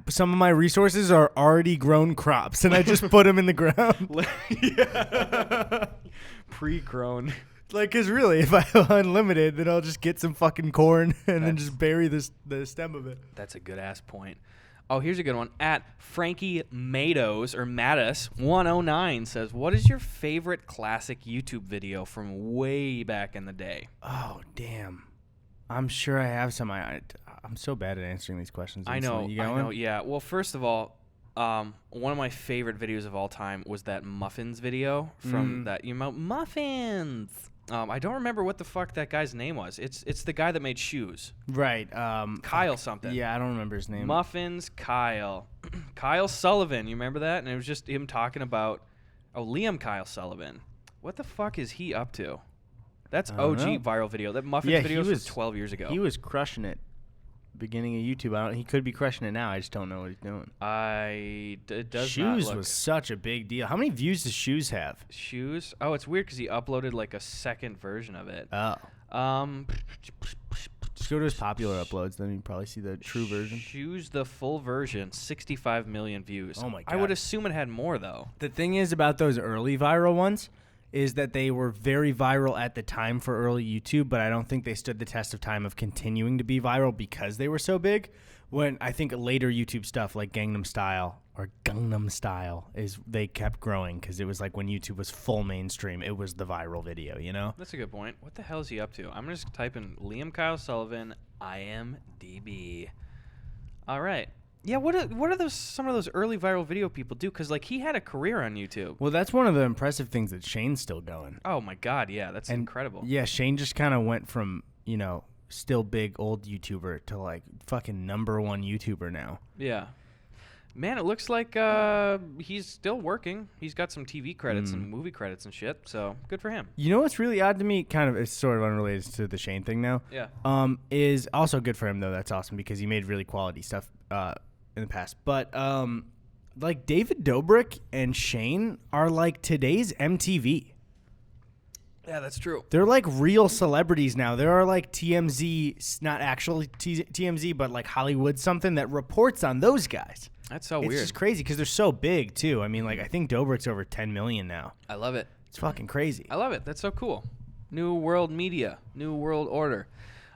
Speaker 1: some of my resources are already grown crops, and I just put them in the ground.
Speaker 2: Yeah. Pre-grown.
Speaker 1: Like, because really, if I have unlimited, then I'll just get some fucking corn and then just bury the stem of it.
Speaker 2: That's a good-ass point. Oh, here's a good one. At Frankie Matos, or Mattis 109 says, what is your favorite classic YouTube video from way back in the day?
Speaker 1: Oh, damn. I'm sure I have some. I'm so bad at answering these questions.
Speaker 2: I know,
Speaker 1: You got one?
Speaker 2: yeah. Well, first of all, one of my favorite videos of all time was that muffins video from that, muffins. I don't remember what the fuck that guy's name was. It's the guy that made shoes.
Speaker 1: Right.
Speaker 2: Kyle something.
Speaker 1: Yeah, I don't remember his name.
Speaker 2: Muffins Kyle. Kyle Sullivan. You remember that? And it was just him talking about, Liam Kyle Sullivan. What the fuck is he up to? That's OG viral video. That muffins video was from 12 years ago.
Speaker 1: He was crushing it. Beginning of YouTube. He could be crushing it now. I just don't know what he's doing.
Speaker 2: It does
Speaker 1: Shoes
Speaker 2: not look.
Speaker 1: was such a big deal. How many views does Shoes have?
Speaker 2: Shoes? Oh, it's weird because he uploaded like a second version of it.
Speaker 1: Oh. Just go to his popular uploads, then you probably see the true version.
Speaker 2: Shoes, the full version, 65 million views.
Speaker 1: Oh my God.
Speaker 2: I would assume it had more though.
Speaker 1: The thing is about those early viral ones is that they were very viral at the time for early YouTube, but I don't think they stood the test of time of continuing to be viral because they were so big. When I think later YouTube stuff like Gangnam Style they kept growing because it was like when YouTube was full mainstream, it was the viral video, you know?
Speaker 2: That's a good point. What the hell is he up to? I'm just typing Liam Kyle Sullivan, IMDb. All right. Yeah, what are some of those early viral video people do? Because like he had a career on YouTube.
Speaker 1: Well, that's one of the impressive things that Shane's still going.
Speaker 2: Oh my God, yeah, that's incredible.
Speaker 1: Yeah, Shane just kind of went from, still big old YouTuber to like fucking number one YouTuber now.
Speaker 2: Yeah. Man, it looks like he's still working. He's got some TV credits and movie credits and shit, so good for him.
Speaker 1: You know what's really odd to me? Kind of, it's sort of unrelated to the Shane thing now.
Speaker 2: Yeah.
Speaker 1: Is also good for him though. That's awesome because he made really quality stuff in the past. But like David Dobrik and Shane are like today's MTV.
Speaker 2: Yeah, that's true.
Speaker 1: They're like real celebrities now. There are like TMZ, not actually TMZ, but like Hollywood something that reports on those guys.
Speaker 2: That's so
Speaker 1: weird.
Speaker 2: weird.
Speaker 1: It's just crazy because they're so big too. I mean, like I think Dobrik's over 10 million now.
Speaker 2: I love it.
Speaker 1: It's fucking crazy.
Speaker 2: I love it. That's so cool. New world media, new world order.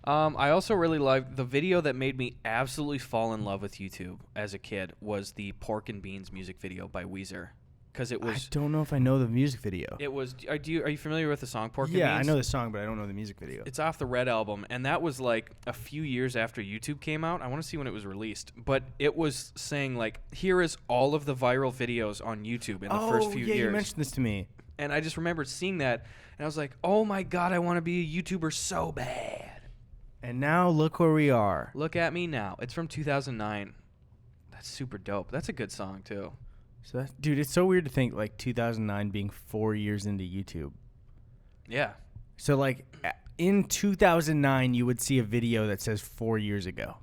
Speaker 2: I also really like the video that made me absolutely fall in love with YouTube as a kid was the Pork and Beans music video by Weezer. Because it was.
Speaker 1: I don't know if I know the music video.
Speaker 2: It was. Are you familiar with the song Pork and Beans?
Speaker 1: Yeah, I know the song, but I don't know the music video.
Speaker 2: It's off the Red album, and that was like a few years after YouTube came out. I want to see when it was released, but it was saying like, here is all of the viral videos on YouTube in the first few years.
Speaker 1: You mentioned this to me.
Speaker 2: And I just remembered seeing that, and I was like, oh my God, I want to be a YouTuber so bad.
Speaker 1: And now look where we are.
Speaker 2: Look at me now. It's from 2009. That's super dope. That's a good song too.
Speaker 1: So dude, it's so weird to think like 2009 being 4 years into YouTube.
Speaker 2: Yeah.
Speaker 1: So like in 2009, you would see a video that says 4 years ago.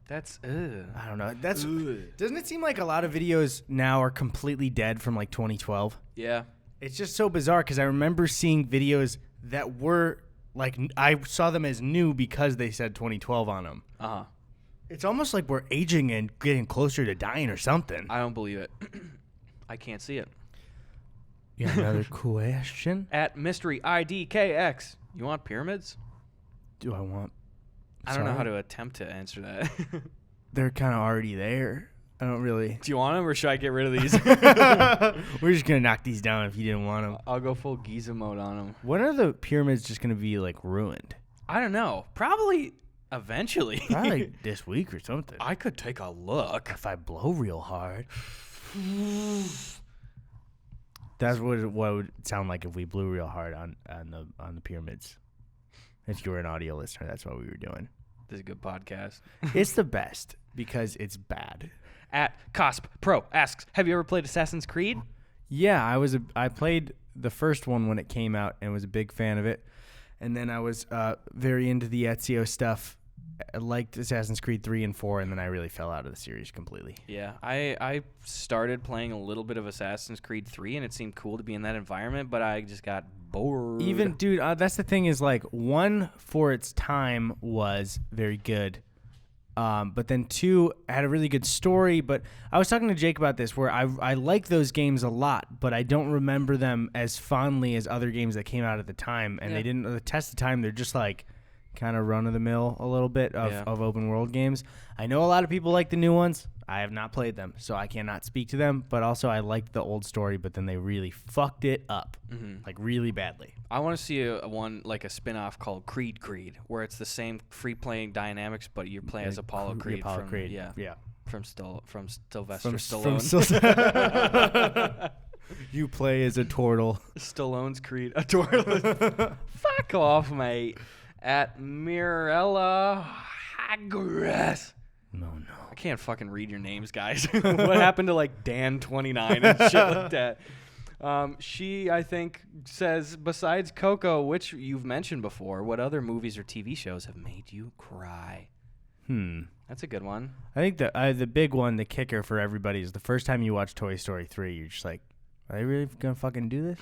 Speaker 2: That's
Speaker 1: I don't know. Doesn't it seem like a lot of videos now are completely dead from like 2012?
Speaker 2: Yeah.
Speaker 1: It's just so bizarre because I remember seeing videos that were like I saw them as new because they said 2012 on them.
Speaker 2: Uh-huh.
Speaker 1: It's almost like we're aging and getting closer to dying or something.
Speaker 2: I don't believe it. I can't see it.
Speaker 1: You got another question?
Speaker 2: At Mystery IDKX, you want pyramids?
Speaker 1: Do I want?
Speaker 2: I don't know how to attempt to answer that.
Speaker 1: They're kind of already there. I don't really.
Speaker 2: Do you want them, or should I get rid of these?
Speaker 1: We're just gonna knock these down if you didn't want them.
Speaker 2: I'll go full Giza mode on them.
Speaker 1: When are the pyramids just gonna be like ruined?
Speaker 2: I don't know. Probably eventually.
Speaker 1: Probably this week or something.
Speaker 2: I could take a look.
Speaker 1: If I blow real hard. That's what it would sound like if we blew real hard on the pyramids. If you were an audio listener, that's what we were doing.
Speaker 2: This is a good podcast.
Speaker 1: It's the best because it's bad.
Speaker 2: At Cosp Pro asks, have you ever played Assassin's Creed?
Speaker 1: Yeah, I played the first one when it came out and was a big fan of it. And then I was very into the Ezio stuff. I liked Assassin's Creed 3 and 4, and then I really fell out of the series completely.
Speaker 2: Yeah, I started playing a little bit of Assassin's Creed 3, and it seemed cool to be in that environment, but I just got bored.
Speaker 1: Even, dude, that's the thing is, like, 1, for its time, was very good. But then 2 had a really good story. But I was talking to Jake about this, where I like those games a lot, but I don't remember them as fondly as other games that came out at the time. And they didn't test the time. They're just like kind of run of the mill a little bit of open world games. I know a lot of people like the new ones. I have not played them, so I cannot speak to them. But also, I liked the old story, but then they really fucked it up, like really badly.
Speaker 2: I want to see a spin-off called Creed, where it's the same free-playing dynamics, but you're playing as Apollo Creed. From Sylvester Stallone.
Speaker 1: You play as a Tortle.
Speaker 2: Stallone's Creed. A Tortle. Fuck off, mate. At Mirella Hagres.
Speaker 1: No.
Speaker 2: I can't fucking read your names, guys. What happened to like Dan29 and shit like that? She, I think, says, besides Coco, which you've mentioned before, what other movies or TV shows have made you cry? That's a good one.
Speaker 1: I think the big one, the kicker for everybody, is the first time you watch Toy Story 3, you're just like, are they really going to fucking do this?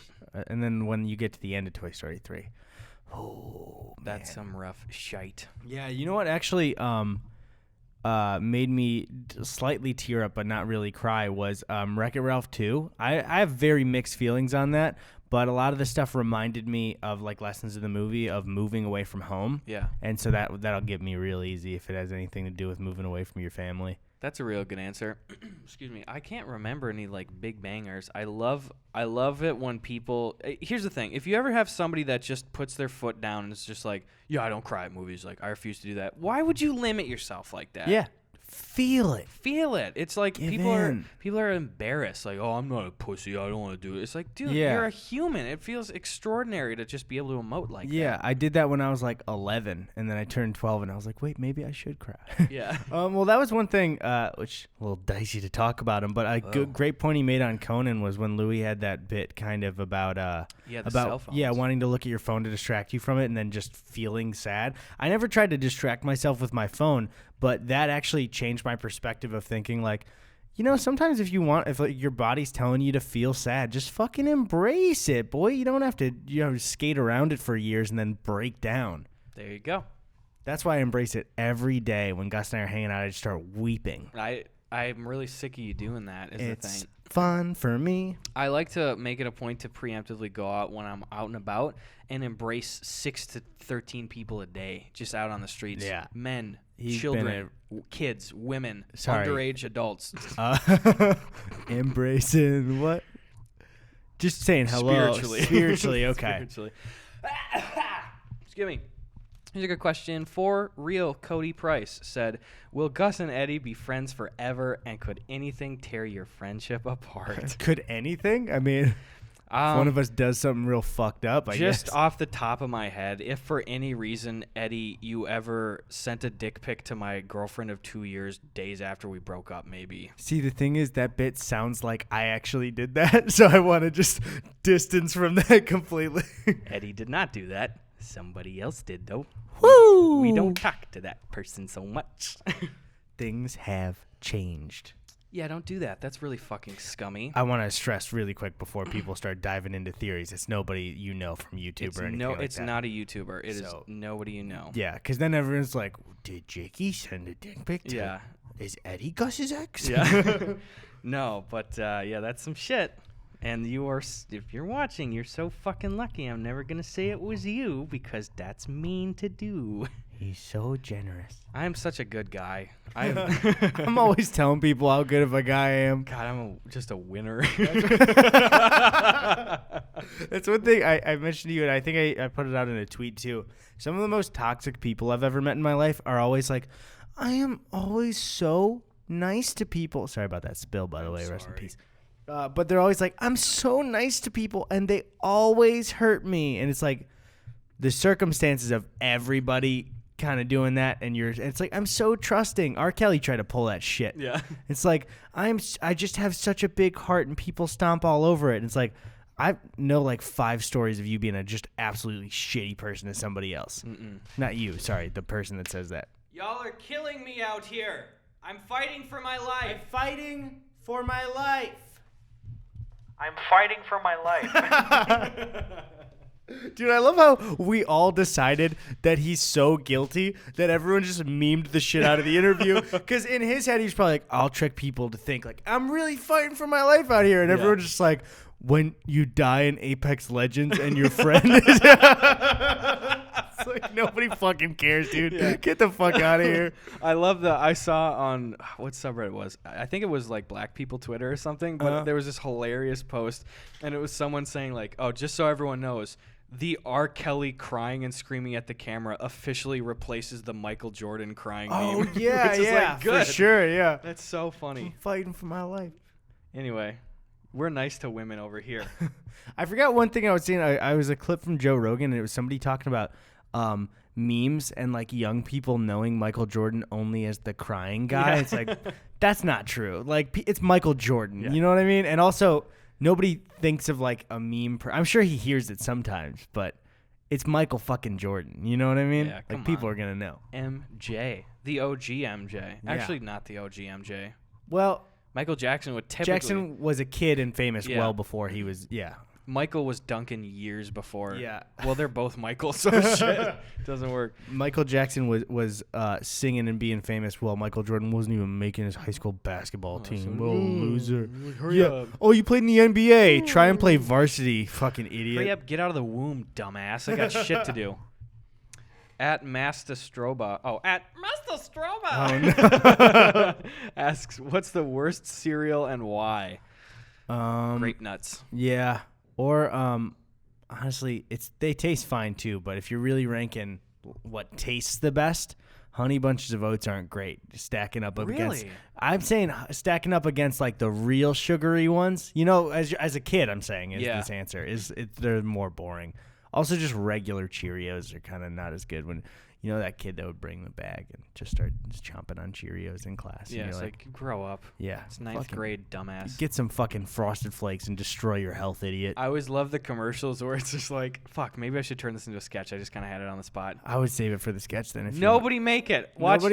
Speaker 1: And then when you get to the end of Toy Story 3, oh,
Speaker 2: that's some rough shite.
Speaker 1: Yeah, you know what actually made me slightly tear up but not really cry was Wreck-It Ralph 2. I have very mixed feelings on that, but a lot of the stuff reminded me of like lessons in the movie of moving away from home. Yeah. And so that'll get me real easy if it has anything to do with moving away from your family.
Speaker 2: That's a real good answer. Excuse me. I can't remember any like big bangers. I love it when people. Here's the thing: if you ever have somebody that just puts their foot down and is just like, "Yeah, I don't cry at movies. Like, I refuse to do that." Why would you limit yourself like that?
Speaker 1: Yeah. Feel it.
Speaker 2: It's like people are embarrassed. Like, oh, I'm not a pussy. I don't want to do it. It's like, dude, you're a human. It feels extraordinary to just be able to emote like that.
Speaker 1: Yeah, I did that when I was like 11, and then I turned 12, and I was like, wait, maybe I should cry.
Speaker 2: Yeah.
Speaker 1: Well, that was one thing, which a little dicey to talk about him, but a great point he made on Conan was when Louis had that bit kind of about
Speaker 2: cell phones.
Speaker 1: Wanting to look at your phone to distract you from it, and then just feeling sad. I never tried to distract myself with my phone, but that actually changed my perspective of thinking like, you know, sometimes if like, your body's telling you to feel sad, just fucking embrace it, boy. You don't have to, skate around it for years and then break down.
Speaker 2: There you go.
Speaker 1: That's why I embrace it every day. When Gus and I are hanging out, I just start weeping.
Speaker 2: I'm really sick of you doing that.
Speaker 1: It's fun for me.
Speaker 2: I like to make it a point to preemptively go out when I'm out and about and embrace 6 to 13 people a day just out on the streets. Yeah. Men, children, kids, women, underage adults.
Speaker 1: Embracing what? Just saying hello. Spiritually, okay.
Speaker 2: Spiritually. Excuse me. Here's a good question. For real, Cody Price said, will Gus and Eddie be friends forever, and could anything tear your friendship apart?
Speaker 1: Could anything? I mean, if one of us does something real fucked up, I guess.
Speaker 2: Just off the top of my head, if for any reason, Eddie, you ever sent a dick pic to my girlfriend of 2 years days after we broke up, maybe.
Speaker 1: See, the thing is, that bit sounds like I actually did that, so I want to just distance from that completely.
Speaker 2: Eddie did not do that. Somebody else did, though.
Speaker 1: Woo!
Speaker 2: We don't talk to that person so much.
Speaker 1: Things have changed.
Speaker 2: Yeah, don't do that. That's really fucking scummy.
Speaker 1: I want to stress really quick before people start diving into theories. It's nobody you know from YouTube or anything like
Speaker 2: it's
Speaker 1: that.
Speaker 2: not a YouTuber. It is nobody you know.
Speaker 1: Yeah, because then everyone's like, did Jakey send a dick pic to
Speaker 2: Yeah.
Speaker 1: Is Eddie Gus's ex?
Speaker 2: Yeah. No, but yeah, that's some shit. And if you're watching, you're so fucking lucky. I'm never going to say it was you because that's mean to do.
Speaker 1: He's so generous.
Speaker 2: I am such a good guy.
Speaker 1: I'm always telling people how good of a guy I am.
Speaker 2: God, I'm just a winner.
Speaker 1: That's one thing I mentioned to you, and I think I put it out in a tweet too. Some of the most toxic people I've ever met in my life are always like, I am always so nice to people. Sorry about that spill, by the way. Rest in peace. But they're always like, I'm so nice to people, and they always hurt me. And it's like the circumstances of everybody kind of doing that, and it's like, I'm so trusting. R. Kelly tried to pull that shit.
Speaker 2: Yeah.
Speaker 1: It's like I just have such a big heart, and people stomp all over it. And it's like I know like 5 stories of you being a just absolutely shitty person to somebody else. Not you, sorry, the person that says that.
Speaker 2: Y'all are killing me out here. I'm fighting for my life.
Speaker 1: I'm fighting for my life.
Speaker 3: I'm fighting for my life.
Speaker 1: Dude, I love how we all decided that he's so guilty that everyone just memed the shit out of the interview. Because in his head, he's probably like, I'll trick people to think, like, I'm really fighting for my life out here. And everyone's just like, when you die in Apex Legends and your friend is... It's like, nobody fucking cares, dude. Yeah. Get the fuck out of here.
Speaker 2: I love I saw on, what subreddit was? I think it was like Black People Twitter or something. But there was this hilarious post. And it was someone saying like, oh, just so everyone knows, the R. Kelly crying and screaming at the camera officially replaces the Michael Jordan crying meme.
Speaker 1: Oh, yeah,
Speaker 2: which is like, good.
Speaker 1: For sure, yeah.
Speaker 2: That's so funny.
Speaker 1: I'm fighting for my life.
Speaker 2: Anyway, we're nice to women over here.
Speaker 1: I forgot one thing I was seeing. I was a clip from Joe Rogan, and it was somebody talking about memes and like young people knowing Michael Jordan only as the crying guy. Yeah. It's like, that's not true. Like, it's Michael Jordan. Yeah. You know what I mean? And also, nobody thinks of like a meme. I'm sure he hears it sometimes, but it's Michael fucking Jordan. You know what I mean?
Speaker 2: Yeah,
Speaker 1: like, people are gonna know.
Speaker 2: MJ, the OG MJ. Actually, not the OG MJ.
Speaker 1: Well,
Speaker 2: Michael Jackson would typically.
Speaker 1: Jackson was a kid and famous well before he was. Yeah.
Speaker 2: Michael was Duncan years before.
Speaker 1: Yeah.
Speaker 2: Well, they're both Michael, so shit doesn't work.
Speaker 1: Michael Jackson was singing and being famous while Michael Jordan wasn't even making his high school basketball team. Oh, loser.
Speaker 2: Hurry up.
Speaker 1: Oh, you played in the NBA. Try and play varsity, fucking idiot.
Speaker 2: Hurry up. Get out of the womb, dumbass. I got shit to do. At Master Stroba. Oh, at Master Stroba. Oh, no. Asks, what's the worst cereal and why? Grape nuts.
Speaker 1: Yeah. Or honestly, they taste fine too, but if you're really ranking what tastes the best, Honey Bunches of Oats aren't great. Stacking up against, I'm saying stacking up against like the real sugary ones. You know, as a kid, I'm saying this answer they're more boring. Also, just regular Cheerios are kind of not as good when. You know that kid that would bring the bag and just start chomping on Cheerios in class.
Speaker 2: Yeah, it's like, grow up.
Speaker 1: Yeah.
Speaker 2: It's ninth grade, dumbass.
Speaker 1: Get some fucking Frosted Flakes and destroy your health, idiot.
Speaker 2: I always love the commercials where it's just like, fuck, maybe I should turn this into a sketch. I just kind of had it on the spot.
Speaker 1: I would save it for the sketch then.
Speaker 2: Nobody make it. Watch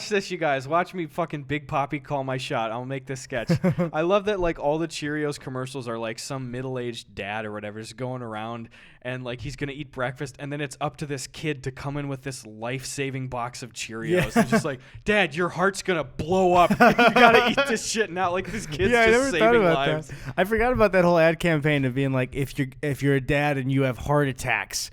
Speaker 2: this, you guys. Watch me fucking Big Papi call my shot. I'll make this sketch. I love that like all the Cheerios commercials are like some middle-aged dad or whatever is going around and like he's going to eat breakfast and then it's up to this kid to come in with this life-saving box of Cheerios. Yeah. It's just like, Dad, your heart's going to blow up. You got to eat this shit now. Like this kid's just saving lives.
Speaker 1: That. I forgot about that whole ad campaign of being like, if you're a dad and you have heart attacks,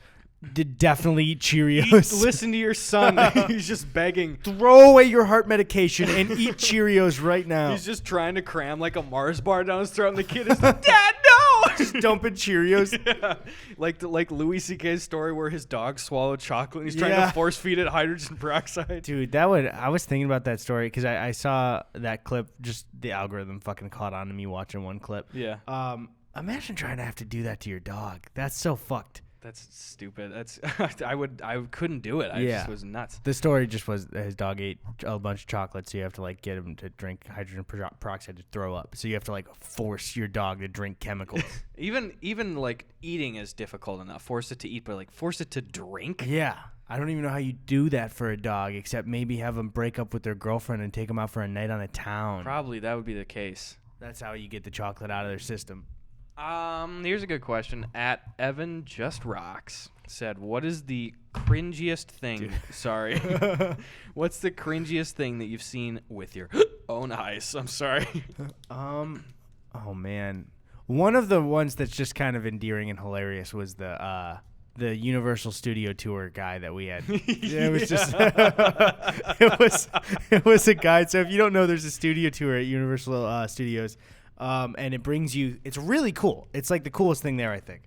Speaker 1: definitely eat Cheerios.
Speaker 2: Listen to your son. He's just begging.
Speaker 1: Throw away your heart medication and eat Cheerios right now.
Speaker 2: He's just trying to cram like a Mars bar down his throat, and the kid is like, Dad, no!
Speaker 1: Just dumping Cheerios.
Speaker 2: Yeah. Like Louis C.K.'s story where his dog swallowed chocolate and he's trying to force feed it hydrogen peroxide.
Speaker 1: Dude, I was thinking about that story because I saw that clip, just the algorithm fucking caught on to me watching one clip.
Speaker 2: Yeah.
Speaker 1: Imagine trying to have to do that to your dog. That's so fucked.
Speaker 2: That's stupid. That's I couldn't do it. I just was nuts.
Speaker 1: The story just was that his dog ate a bunch of chocolate, so you have to like get him to drink hydrogen peroxide to throw up. So you have to like force your dog to drink chemicals.
Speaker 2: even like eating is difficult enough. Force it to eat, but like force it to drink.
Speaker 1: Yeah. I don't even know how you do that for a dog, except maybe have them break up with their girlfriend and take them out for a night on a town.
Speaker 2: Probably that would be the case.
Speaker 1: That's how you get the chocolate out of their system.
Speaker 2: Here's a good question. At Evan Just Rocks said, "What is the cringiest thing?" Sorry. What's the cringiest thing that you've seen with your own eyes? I'm sorry.
Speaker 1: Oh man, one of the ones that's just kind of endearing and hilarious was the Universal Studio Tour guy that we had. Yeah, it was just it was a guide. So if you don't know, there's a studio tour at Universal Studios. And it brings you, it's really cool. It's like the coolest thing there, I think.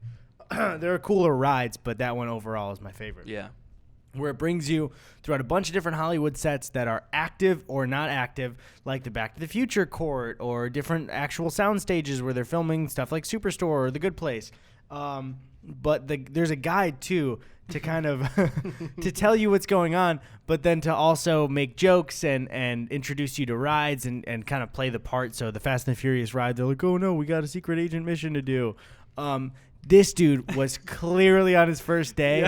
Speaker 1: There are cooler rides, but that one overall is my favorite.
Speaker 2: Yeah.
Speaker 1: Where it brings you throughout a bunch of different Hollywood sets that are active or not active, like the Back to the Future court or different actual sound stages where they're filming stuff like Superstore or The Good Place. But there's a guide, too, to kind of to tell you what's going on, but then to also make jokes and introduce you to rides and kind of play the part. So the Fast and the Furious ride, they're like, oh, no, we got a secret agent mission to do. This dude was clearly on his first day,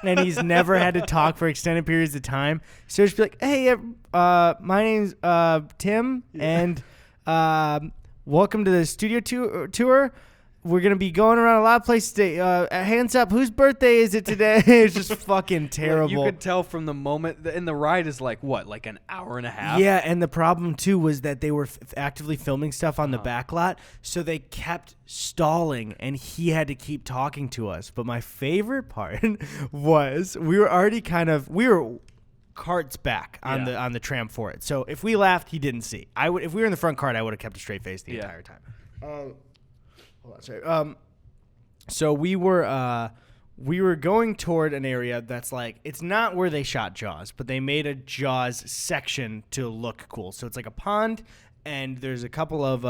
Speaker 1: and he's never had to talk for extended periods of time. So just be like, hey, my name's Tim, and welcome to the studio tour. We're going to be going around a lot of places today. Hands up, whose birthday is it today? It's just fucking terrible.
Speaker 2: You could tell from the moment, and the ride is like, what, like an hour and a half?
Speaker 1: Yeah, and the problem, too, was that they were actively filming stuff on the back lot, so they kept stalling, and he had to keep talking to us. But my favorite part was we were carts back on the tram for it. So if we laughed, he didn't see. If we were in the front cart, I would have kept a straight face the entire time. Hold on, sorry. So we were going toward an area that's like, it's not where they shot Jaws, but they made a Jaws section to look cool. So it's like a pond, and there's a couple of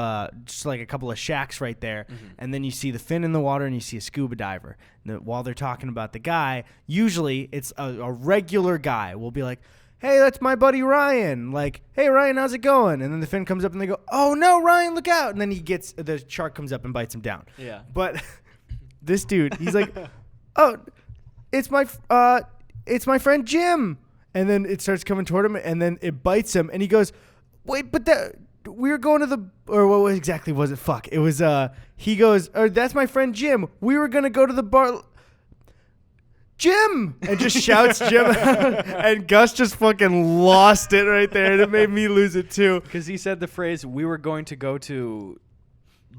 Speaker 1: just like a couple of shacks right there, and then you see the fin in the water, and you see a scuba diver. And while they're talking about the guy, usually it's a regular guy will be like, hey, that's my buddy Ryan. Like, hey, Ryan, how's it going? And then the fin comes up and they go, oh, no, Ryan, look out. And then the shark comes up and bites him down.
Speaker 2: Yeah.
Speaker 1: But this dude, he's like, oh, it's my friend Jim. And then it starts coming toward him, and then it bites him. And he goes, wait, but we were going to or what exactly was it? Fuck. It was, he goes, that's my friend Jim. We were going to go to the bar. Jim! And just shouts Jim out. And Gus just fucking lost it right there. And it made me lose it too.
Speaker 2: Because he said the phrase, we were going to go to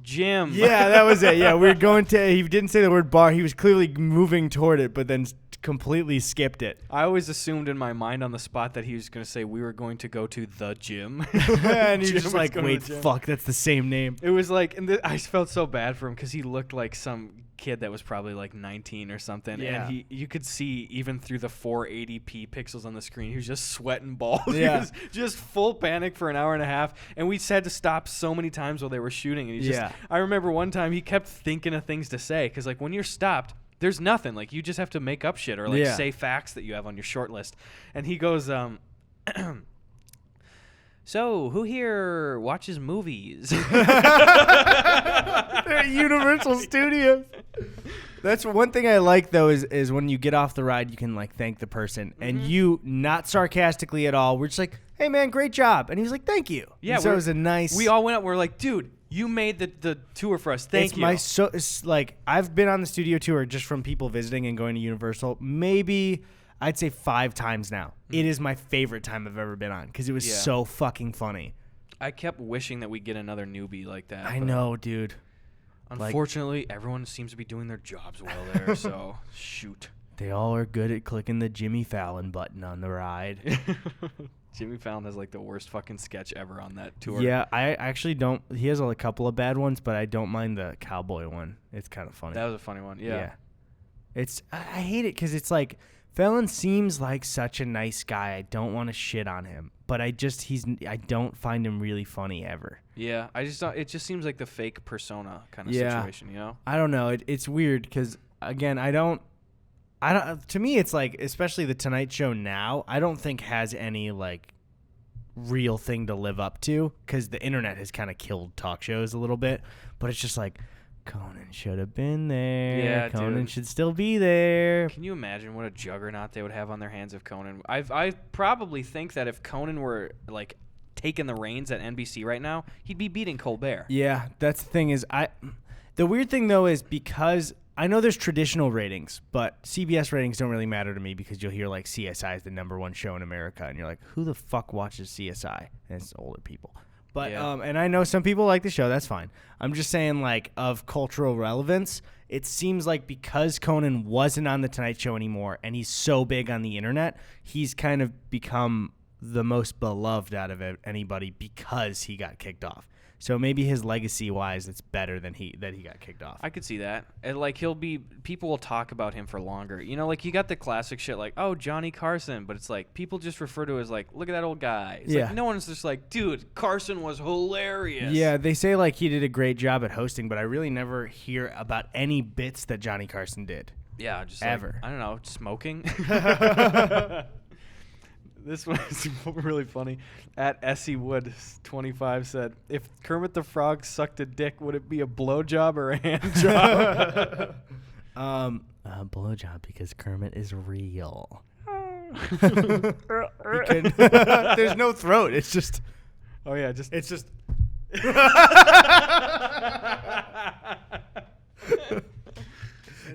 Speaker 2: Jim.
Speaker 1: Yeah, that was it. Yeah, we were going to, he didn't say the word bar. He was clearly moving toward it, but then completely skipped it.
Speaker 2: I always assumed in my mind on the spot that he was going to say, we were going to go to the gym.
Speaker 1: And he was just like, wait, fuck, that's the same name.
Speaker 2: It was like, I felt so bad for him because he looked like some kid that was probably like 19 or something.
Speaker 1: Yeah.
Speaker 2: And you could see even through the 480p pixels on the screen, he was just sweating balls.
Speaker 1: Yeah.
Speaker 2: He was just full panic for an hour and a half. And we had to stop so many times while they were shooting. And I remember one time he kept thinking of things to say because like when you're stopped, there's nothing. Like you just have to make up shit or like say facts that you have on your short list. And he goes, so who here watches movies?
Speaker 1: They're at Universal Studios. That's one thing I like though is when you get off the ride, you can like thank the person and you not sarcastically at all. We're just like, hey man, great job. And he's like, thank you.
Speaker 2: Yeah.
Speaker 1: So it was a nice.
Speaker 2: We all went up. We're like, dude, you made the tour for us. Thank you.
Speaker 1: It's like I've been on the studio tour just from people visiting and going to Universal. Maybe I'd say 5 times now. It is my favorite time I've ever been on because it was so fucking funny.
Speaker 2: I kept wishing that we'd get another newbie like that.
Speaker 1: I know, dude.
Speaker 2: Unfortunately, everyone seems to be doing their jobs well there, so shoot.
Speaker 1: They all are good at clicking the Jimmy Fallon button on the ride.
Speaker 2: Jimmy Fallon has like the worst fucking sketch ever on that tour.
Speaker 1: Yeah, I actually don't. He has a couple of bad ones, but I don't mind the cowboy one. It's kind of funny.
Speaker 2: That was a funny one. Yeah.
Speaker 1: I hate it because it's like Fallon seems like such a nice guy. I don't want to shit on him, but I don't find him really funny ever.
Speaker 2: Yeah, I just don't. It just seems like the fake persona kind of situation, you know?
Speaker 1: I don't know. It's weird because again, I don't. To me, it's like, especially the Tonight Show now, I don't think has any like real thing to live up to because the internet has kind of killed talk shows a little bit. But it's just like Conan should have been there.
Speaker 2: Yeah,
Speaker 1: Conan
Speaker 2: dude.
Speaker 1: should still be there.
Speaker 2: Can you imagine what a juggernaut they would have on their hands if Conan? I probably think that if Conan were like taking the reins at NBC right now, he'd be beating Colbert.
Speaker 1: Yeah, that's the thing is the weird thing though is because I know there's traditional ratings, but CBS ratings don't really matter to me because you'll hear like CSI is the #1 show in America, and you're like, who the fuck watches CSI? And it's older people. But
Speaker 2: Yeah.
Speaker 1: and I know some people like the show. That's fine. I'm just saying, like, of cultural relevance, it seems like because Conan wasn't on the Tonight Show anymore, and he's so big on the internet, he's kind of become the most beloved out of anybody because he got kicked off. So maybe his legacy-wise, it's better than that he got kicked off.
Speaker 2: I could see that. And like people will talk about him for longer. You know, like you got the classic shit like, oh, Johnny Carson, but it's like people just refer to it as like, look at that old guy. It's
Speaker 1: Yeah.
Speaker 2: like no one's just like, dude, Carson was hilarious.
Speaker 1: Yeah, they say like he did a great job at hosting, but I really never hear about any bits that Johnny Carson did.
Speaker 2: Yeah, just
Speaker 1: Ever.
Speaker 2: Like, I don't know, smoking. This one is really funny. At Essie Wood 25 said, if Kermit the Frog sucked a dick, would it be a blowjob or a hand job?
Speaker 1: A blowjob because Kermit is real. There's no throat. It's just.
Speaker 2: Oh yeah, just
Speaker 1: It's just.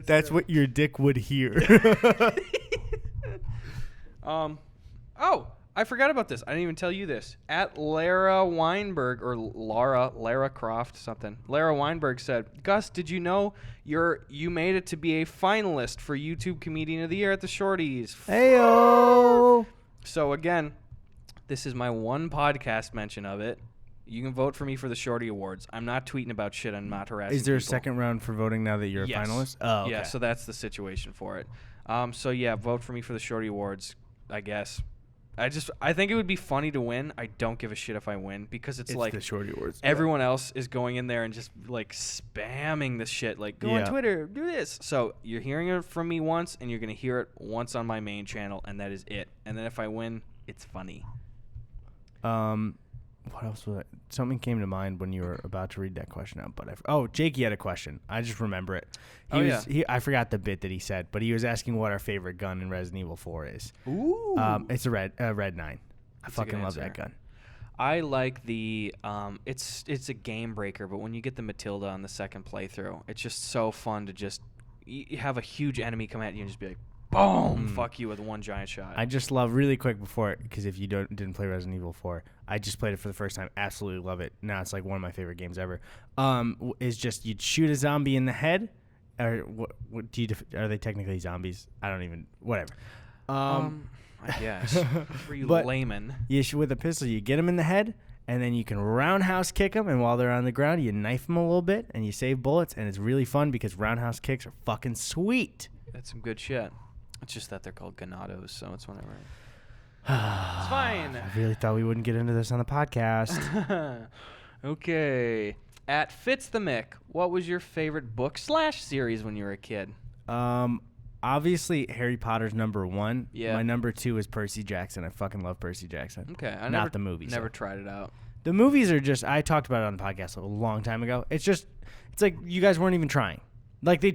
Speaker 1: That's what your dick would hear.
Speaker 2: Oh, I forgot about this. I didn't even tell you this. At Lara Weinberg or Lara Croft something. Lara Weinberg said, "Gus, did you know you made it to be a finalist for YouTube Comedian of the Year at the Shorties?"
Speaker 1: Heyo.
Speaker 2: So again, this is my one podcast mention of it. You can vote for me for the Shorty Awards. I'm not tweeting about shit. I'm not harassing
Speaker 1: Is there a
Speaker 2: people.
Speaker 1: second round for voting now that you're
Speaker 2: Yes.
Speaker 1: a finalist? Oh, okay.
Speaker 2: Yeah, so that's the situation for it. So yeah, vote for me for the Shorty Awards, I guess. I think it would be funny to win. I don't give a shit if I win because it's like
Speaker 1: the Shorty Awards.
Speaker 2: everyone else is going in there and just like spamming this shit. Like, go on
Speaker 1: Yeah.
Speaker 2: Twitter, do this. So you're hearing it from me once, and you're gonna hear it once on my main channel, and that is it. And then if I win, it's funny.
Speaker 1: What else was something came to mind when you were about to read that question out, but Jakey had a question. I just remember it. I forgot the bit that he said, but he was asking what our favorite gun in Resident Evil 4 is.
Speaker 2: Ooh.
Speaker 1: It's a red 9. I
Speaker 2: That's a
Speaker 1: fucking
Speaker 2: good
Speaker 1: love that
Speaker 2: answer.
Speaker 1: gun.
Speaker 2: I like the it's a game breaker, but when you get the Matilda on the second playthrough, it's just so fun to just you have a huge enemy come at you and just be like, boom, fuck you with one giant shot.
Speaker 1: I just love really quick before, because if you didn't play Resident Evil 4, I just played it for the first time. Absolutely love it. Now it's like one of my favorite games ever. Is just you'd shoot a zombie in the head, or what do you? Are they technically zombies? I don't even. Whatever.
Speaker 2: I guess for you
Speaker 1: But-
Speaker 2: layman.
Speaker 1: You shoot with a pistol. You get them in the head, and then you can roundhouse kick them. And while they're on the ground, you knife them a little bit, and you save bullets. And it's really fun because roundhouse kicks are fucking sweet.
Speaker 2: That's some good shit. It's just that they're called ganados, so it's whatever. It's fine.
Speaker 1: I really thought we wouldn't get into this on the podcast.
Speaker 2: Okay. At Fitz the Mick, what was your favorite book / series when you were a kid?
Speaker 1: Obviously, Harry Potter's #1.
Speaker 2: Yeah.
Speaker 1: My #2 is Percy Jackson. I fucking love Percy Jackson.
Speaker 2: Okay,
Speaker 1: Not the movies.
Speaker 2: Never tried it out.
Speaker 1: The movies are just, I talked about it on the podcast a long time ago. It's like you guys weren't even trying. Like they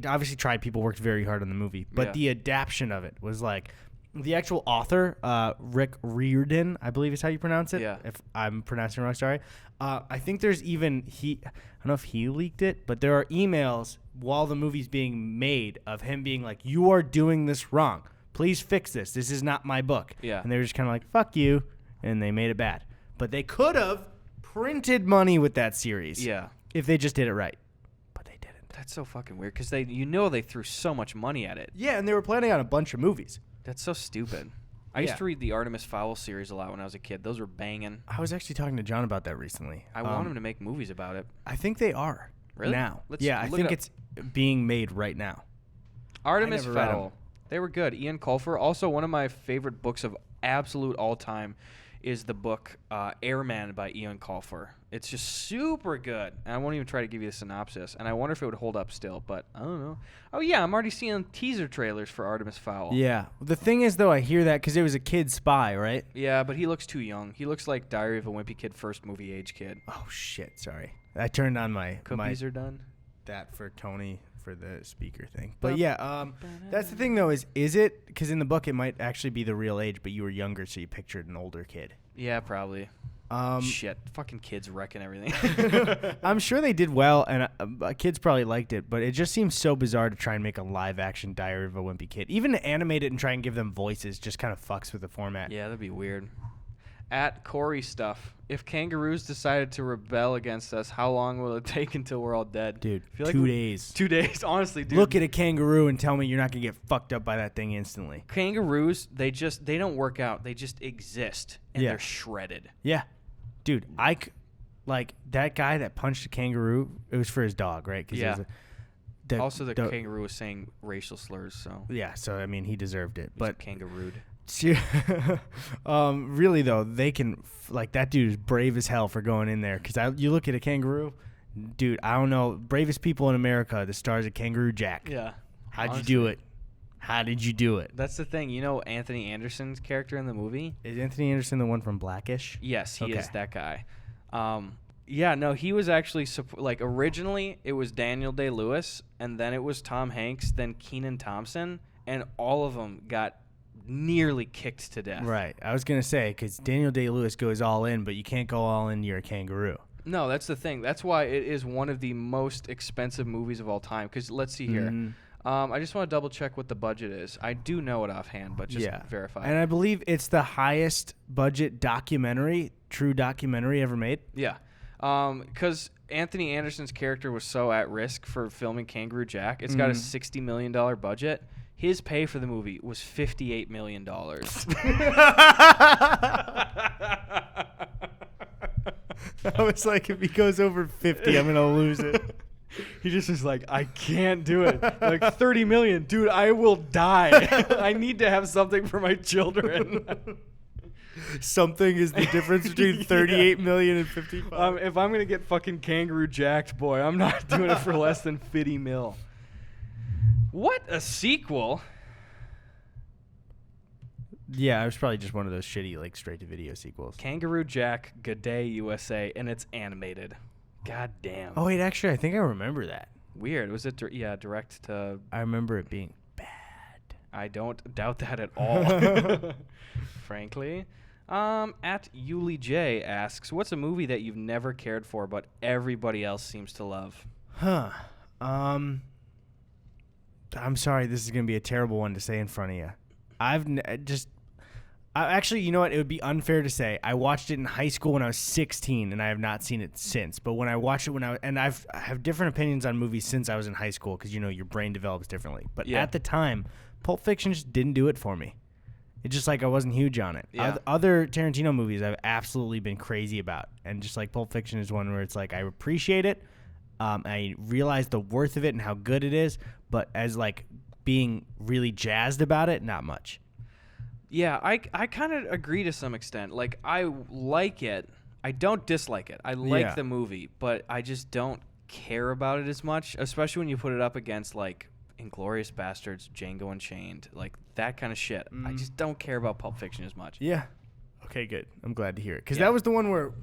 Speaker 1: obviously tried. People worked very hard on the movie, but
Speaker 2: Yeah.
Speaker 1: the adaptation of it was like the actual author, Rick Riordan, I believe is how you pronounce it.
Speaker 2: Yeah.
Speaker 1: If I'm pronouncing it wrong, sorry. I think there's even I don't know if he leaked it, but there are emails while the movie's being made of him being like, "You are doing this wrong. Please fix this. This is not my book."
Speaker 2: Yeah.
Speaker 1: And they were just kind of like, "Fuck you," and they made it bad. But they could have printed money with that series.
Speaker 2: Yeah.
Speaker 1: If they just did it right. But they didn't.
Speaker 2: That's so fucking weird because they threw so much money at it.
Speaker 1: Yeah, and they were planning on a bunch of movies.
Speaker 2: That's so stupid. I used to read the Artemis Fowl series a lot when I was a kid. Those were banging.
Speaker 1: I was actually talking to John about that recently.
Speaker 2: I want him to make movies about it.
Speaker 1: I think they are.
Speaker 2: Really?
Speaker 1: Now.
Speaker 2: Let's
Speaker 1: Yeah, I
Speaker 2: look
Speaker 1: think
Speaker 2: it
Speaker 1: it's being made right now.
Speaker 2: Artemis
Speaker 1: never read 'em.
Speaker 2: Fowl. They were good. Ian Colfer. Also, one of my favorite books of absolute all time is the book Airman by Ian Colfer. It's just super good. And I won't even try to give you the synopsis. And I wonder if it would hold up still, but I don't know. Oh, yeah, I'm already seeing teaser trailers for Artemis Fowl.
Speaker 1: Yeah. The thing is, though, I hear that because it was a kid spy, right?
Speaker 2: Yeah, but he looks too young. He looks like Diary of a Wimpy Kid first movie age kid.
Speaker 1: Oh, shit. Sorry. I turned on my...
Speaker 2: Cookies are done.
Speaker 1: that for Tony for the speaker thing. But yeah, that's the thing though. Is it because in the book it might actually be the real age, but you were younger, so you pictured an older kid.
Speaker 2: Yeah, probably. Shit, fucking kids wrecking everything.
Speaker 1: I'm sure they did well, and kids probably liked it, but it just seems so bizarre to try and make a live-action Diary of a Wimpy Kid. Even to animate it and try and give them voices just kind of fucks with the format.
Speaker 2: Yeah, that'd be weird. At Corey stuff, if kangaroos decided to rebel against us, how long will it take until we're all dead?
Speaker 1: Dude,
Speaker 2: I feel like
Speaker 1: 2 days.
Speaker 2: 2 days, honestly, dude.
Speaker 1: Look at a kangaroo and tell me you're not going to get fucked up by that thing instantly.
Speaker 2: Kangaroos, they don't work out. They just exist, and they're shredded.
Speaker 1: Yeah. Dude, like that guy that punched a kangaroo, it was for his dog, right?
Speaker 2: Yeah. Also, the kangaroo was saying racial slurs, so.
Speaker 1: Yeah, so, I mean, he deserved it. But
Speaker 2: kangarooed.
Speaker 1: Really, though, they can, like, that dude is brave as hell for going in there. Because you look at a kangaroo, dude, I don't know, bravest people in America, the stars of Kangaroo Jack.
Speaker 2: Yeah.
Speaker 1: How'd you do it? How did you do it?
Speaker 2: That's the thing. You know Anthony Anderson's character in the movie?
Speaker 1: Is Anthony Anderson the one from Blackish?
Speaker 2: Yes, he is that guy. Yeah, no, he was actually, originally it was Daniel Day-Lewis, and then it was Tom Hanks, then Kenan Thompson, and all of them got nearly kicked to death.
Speaker 1: Right. I was going to say, because Daniel Day-Lewis goes all in, but you can't go all in, you're a kangaroo.
Speaker 2: No, that's the thing. That's why it is one of the most expensive movies of all time, because let's see here. I just want to double check what the budget is. I do know it offhand, but just verify.
Speaker 1: And I believe it's the highest budget true documentary ever made.
Speaker 2: Yeah. Because Anthony Anderson's character was so at risk for filming Kangaroo Jack. It's got a $60 million budget. His pay for the movie was $58 million.
Speaker 1: I was like, if he goes over 50, I'm going to lose it.
Speaker 2: He just was like, I can't do it. Like, $30 million. Dude, I will die. I need to have something for my children.
Speaker 1: Something is the difference between 38 million and 55.
Speaker 2: If I'm going to get fucking kangaroo jacked, boy, I'm not doing it for less than 50 mil. What a sequel.
Speaker 1: Yeah, it was probably just one of those shitty, like, straight-to-video sequels.
Speaker 2: Kangaroo Jack, Good Day USA, and it's animated. God damn.
Speaker 1: Oh, wait, actually, I think I remember that.
Speaker 2: Weird. Was it, direct to...
Speaker 1: I remember it being bad.
Speaker 2: I don't doubt that at all, frankly. At Yuli J asks, what's a movie that you've never cared for but everybody else seems to love?
Speaker 1: I'm sorry, this is going to be a terrible one to say in front of you. Actually, you know what? It would be unfair to say. I watched it in high school when I was 16, and I have not seen it since. But when I watched it I have different opinions on movies since I was in high school because, your brain develops differently. But at the time, Pulp Fiction just didn't do it for me. It's just like I wasn't huge on it.
Speaker 2: Yeah.
Speaker 1: Other Tarantino movies I've absolutely been crazy about. And just like Pulp Fiction is one where it's like I appreciate it. I realize the worth of it and how good it is. But as like being really jazzed about it, not much.
Speaker 2: Yeah, I kind of agree to some extent. Like, I like it. I don't dislike it. I like the movie, but I just don't care about it as much, especially when you put it up against, like, Inglourious Bastards, Django Unchained, like, that kind of shit. I just don't care about Pulp Fiction as much.
Speaker 1: Yeah. Okay, good. I'm glad to hear it. Because that was the one where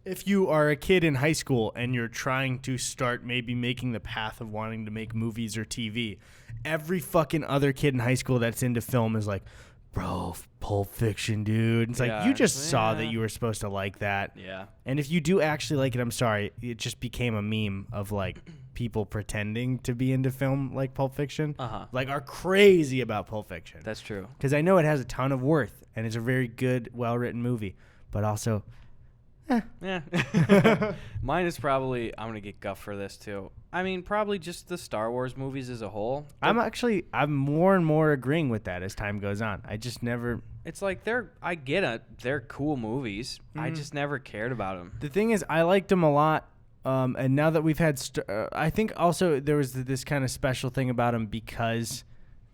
Speaker 1: if you are a kid in high school and you're trying to start maybe making the path of wanting to make movies or TV, every fucking other kid in high school that's into film is like, bro, Pulp Fiction, dude. It's like, you just saw that you were supposed to like that.
Speaker 2: Yeah.
Speaker 1: And if you do actually like it, I'm sorry, it just became a meme of, like, people pretending to be into film like Pulp Fiction. Like, are crazy about Pulp Fiction.
Speaker 2: That's true.
Speaker 1: Because I know it has a ton of worth, and it's a very good, well-written movie. But also,
Speaker 2: Yeah. Mine is probably, I'm going to get guff for this, too. I mean, probably just the Star Wars movies as a whole.
Speaker 1: I'm more and more agreeing with that as time goes on. I just never...
Speaker 2: It's like, I get it. They're cool movies. I just never cared about them.
Speaker 1: The thing is, I liked them a lot. And now that we've had... I think also there was this kind of special thing about them because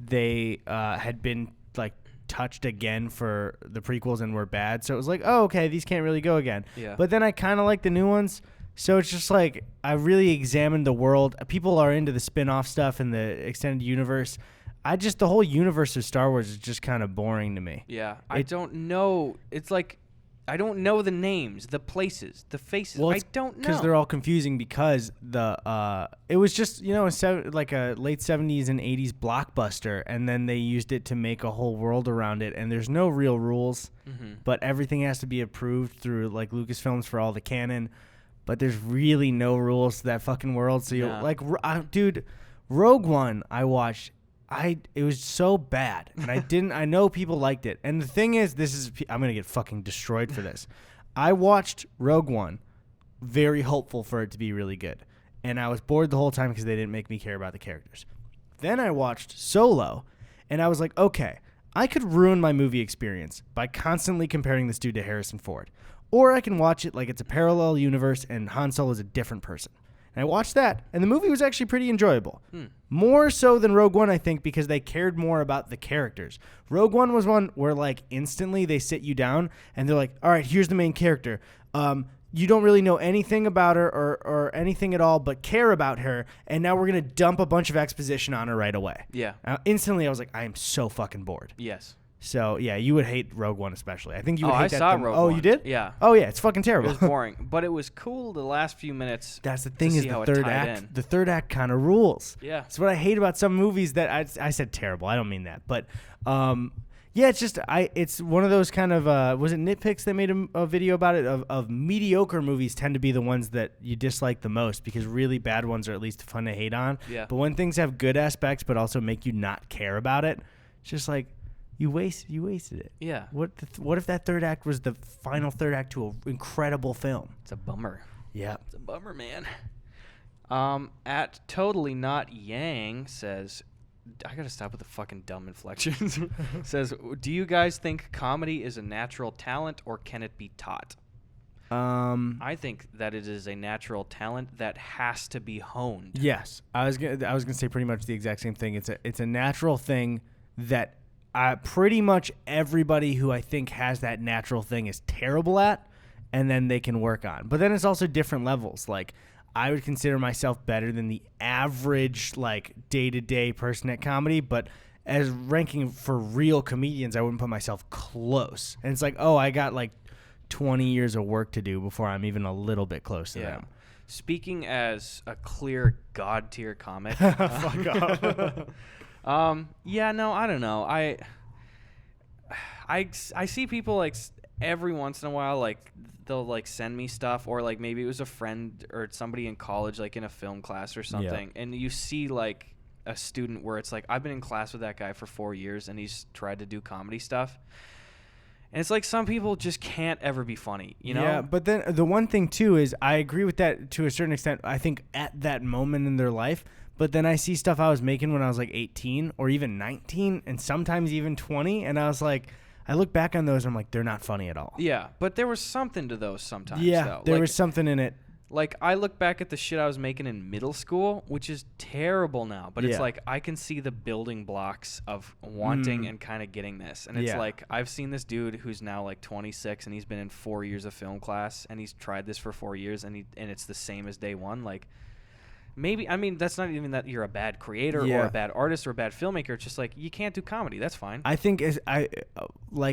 Speaker 1: they had been, like, touched again for the prequels and were bad. So it was like, oh, okay, these can't really go again.
Speaker 2: Yeah.
Speaker 1: But then I kind of like the new ones. So it's just like I really examined the world. People are into the spin-off stuff and the extended universe. The whole universe of Star Wars is just kind of boring to me.
Speaker 2: Yeah. I don't know. It's like I don't know the names, the places, the faces.
Speaker 1: Well,
Speaker 2: I don't know.
Speaker 1: Because they're all confusing because it was just, like a late 70s and 80s blockbuster, and then they used it to make a whole world around it, and there's no real rules, but everything has to be approved through, like, Lucasfilms for all the canon, but there's really no rules to that fucking world. So, dude, Rogue One, I watched, it was so bad, and I know people liked it. And the thing is, I'm going to get fucking destroyed for this. I watched Rogue One, very hopeful for it to be really good. And I was bored the whole time because they didn't make me care about the characters. Then I watched Solo, and I was like, okay, I could ruin my movie experience by constantly comparing this dude to Harrison Ford. Or I can watch it like it's a parallel universe and Han Solo is a different person. And I watched that, and the movie was actually pretty enjoyable. More so than Rogue One, I think, because they cared more about the characters. Rogue One was one where, like, instantly they sit you down, and they're like, all right, here's the main character. You don't really know anything about her or anything at all, but care about her, and now we're going to dump a bunch of exposition on her right away.
Speaker 2: Yeah.
Speaker 1: Instantly, I was like, I am so fucking bored.
Speaker 2: Yes.
Speaker 1: So, yeah, you would hate Rogue One especially. I think you would hate
Speaker 2: I
Speaker 1: that.
Speaker 2: saw Rogue One.
Speaker 1: You did?
Speaker 2: Yeah.
Speaker 1: Oh, yeah, it's fucking terrible.
Speaker 2: It was boring, but it was cool the last few minutes.
Speaker 1: That's the thing,
Speaker 2: to
Speaker 1: is
Speaker 2: see how
Speaker 1: the
Speaker 2: it
Speaker 1: third
Speaker 2: tied
Speaker 1: act.
Speaker 2: in.
Speaker 1: The third act kind of rules.
Speaker 2: Yeah.
Speaker 1: It's what I hate about some movies that I said terrible. I don't mean that, but yeah, it's just it's one of those kind of was it nitpicks that made a video about it of mediocre movies tend to be the ones that you dislike the most because really bad ones are at least fun to hate on.
Speaker 2: Yeah.
Speaker 1: But when things have good aspects but also make you not care about it, it's just like you wasted it.
Speaker 2: Yeah.
Speaker 1: What if that third act was the final third act to an incredible film?
Speaker 2: It's a bummer.
Speaker 1: Yeah.
Speaker 2: It's a bummer, man. At Totally Not Yang says, I gotta stop with the fucking dumb inflections. Says, do you guys think comedy is a natural talent or can it be taught? I think that it is a natural talent that has to be honed.
Speaker 1: Yes, I was gonna say pretty much the exact same thing. It's a natural thing that pretty much everybody who I think has that natural thing is terrible at, and then they can work on. But then it's also different levels. Like, I would consider myself better than the average, like, day-to-day person at comedy, but as ranking for real comedians, I wouldn't put myself close. And it's like, oh, I got, like, 20 years of work to do before I'm even a little bit close to them.
Speaker 2: Speaking as a clear god-tier comic.
Speaker 1: Fuck off.
Speaker 2: Yeah, no, I don't know. I see people, like, every once in a while, like, they'll, like, send me stuff, or, like, maybe it was a friend or somebody in college, like, in a film class or something, and you see, like, a student where it's like, I've been in class with that guy for 4 years, and he's tried to do comedy stuff. And it's like some people just can't ever be funny, you know?
Speaker 1: Yeah, but then the one thing, too, is I agree with that to a certain extent, I think, at that moment in their life. But then I see stuff I was making when I was like 18 or even 19 and sometimes even 20. And I was like, I look back on those and I'm like, they're not funny at all.
Speaker 2: Yeah, but there was something to those sometimes,
Speaker 1: Yeah,
Speaker 2: though.
Speaker 1: there
Speaker 2: like,
Speaker 1: was something in it.
Speaker 2: Like, I look back at the shit I was making in middle school, which is terrible now. But it's
Speaker 1: Yeah.
Speaker 2: like, I can see the building blocks of wanting and kind of getting this. And it's like, I've seen this dude who's now like 26 and he's been in 4 years of film class and he's tried this for 4 years and it's the same as day one. Like, maybe, I mean, that's not even that you're a bad creator or a bad artist or a bad filmmaker. It's just like, you can't do comedy. That's fine.
Speaker 1: I think and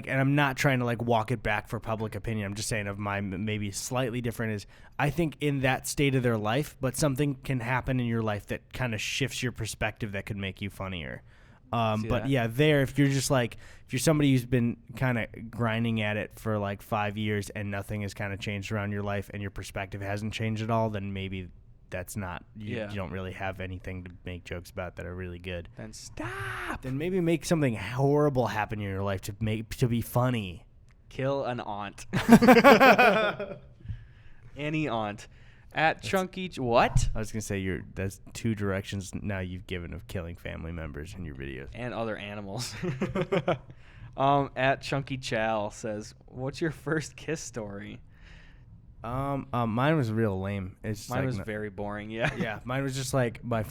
Speaker 1: I'm not trying to like walk it back for public opinion. I'm just saying of my maybe slightly different is I think in that state of their life, but something can happen in your life that kind of shifts your perspective that could make you funnier. But
Speaker 2: that?
Speaker 1: yeah, if you're just like, if you're somebody who's been kind of grinding at it for like 5 years and nothing has kind of changed around your life and your perspective hasn't changed at all, then maybe that's not, you don't really have anything to make jokes about that are really good.
Speaker 2: Then stop.
Speaker 1: Then maybe make something horrible happen in your life to be funny.
Speaker 2: Kill an aunt. Any aunt. At Chunky... What?
Speaker 1: I was going to say that's two directions now you've given of killing family members in your videos.
Speaker 2: And other animals. At Chunky Chow says, what's your first kiss story?
Speaker 1: Mine was real lame.
Speaker 2: Mine was very boring. Yeah.
Speaker 1: Yeah, mine was just like my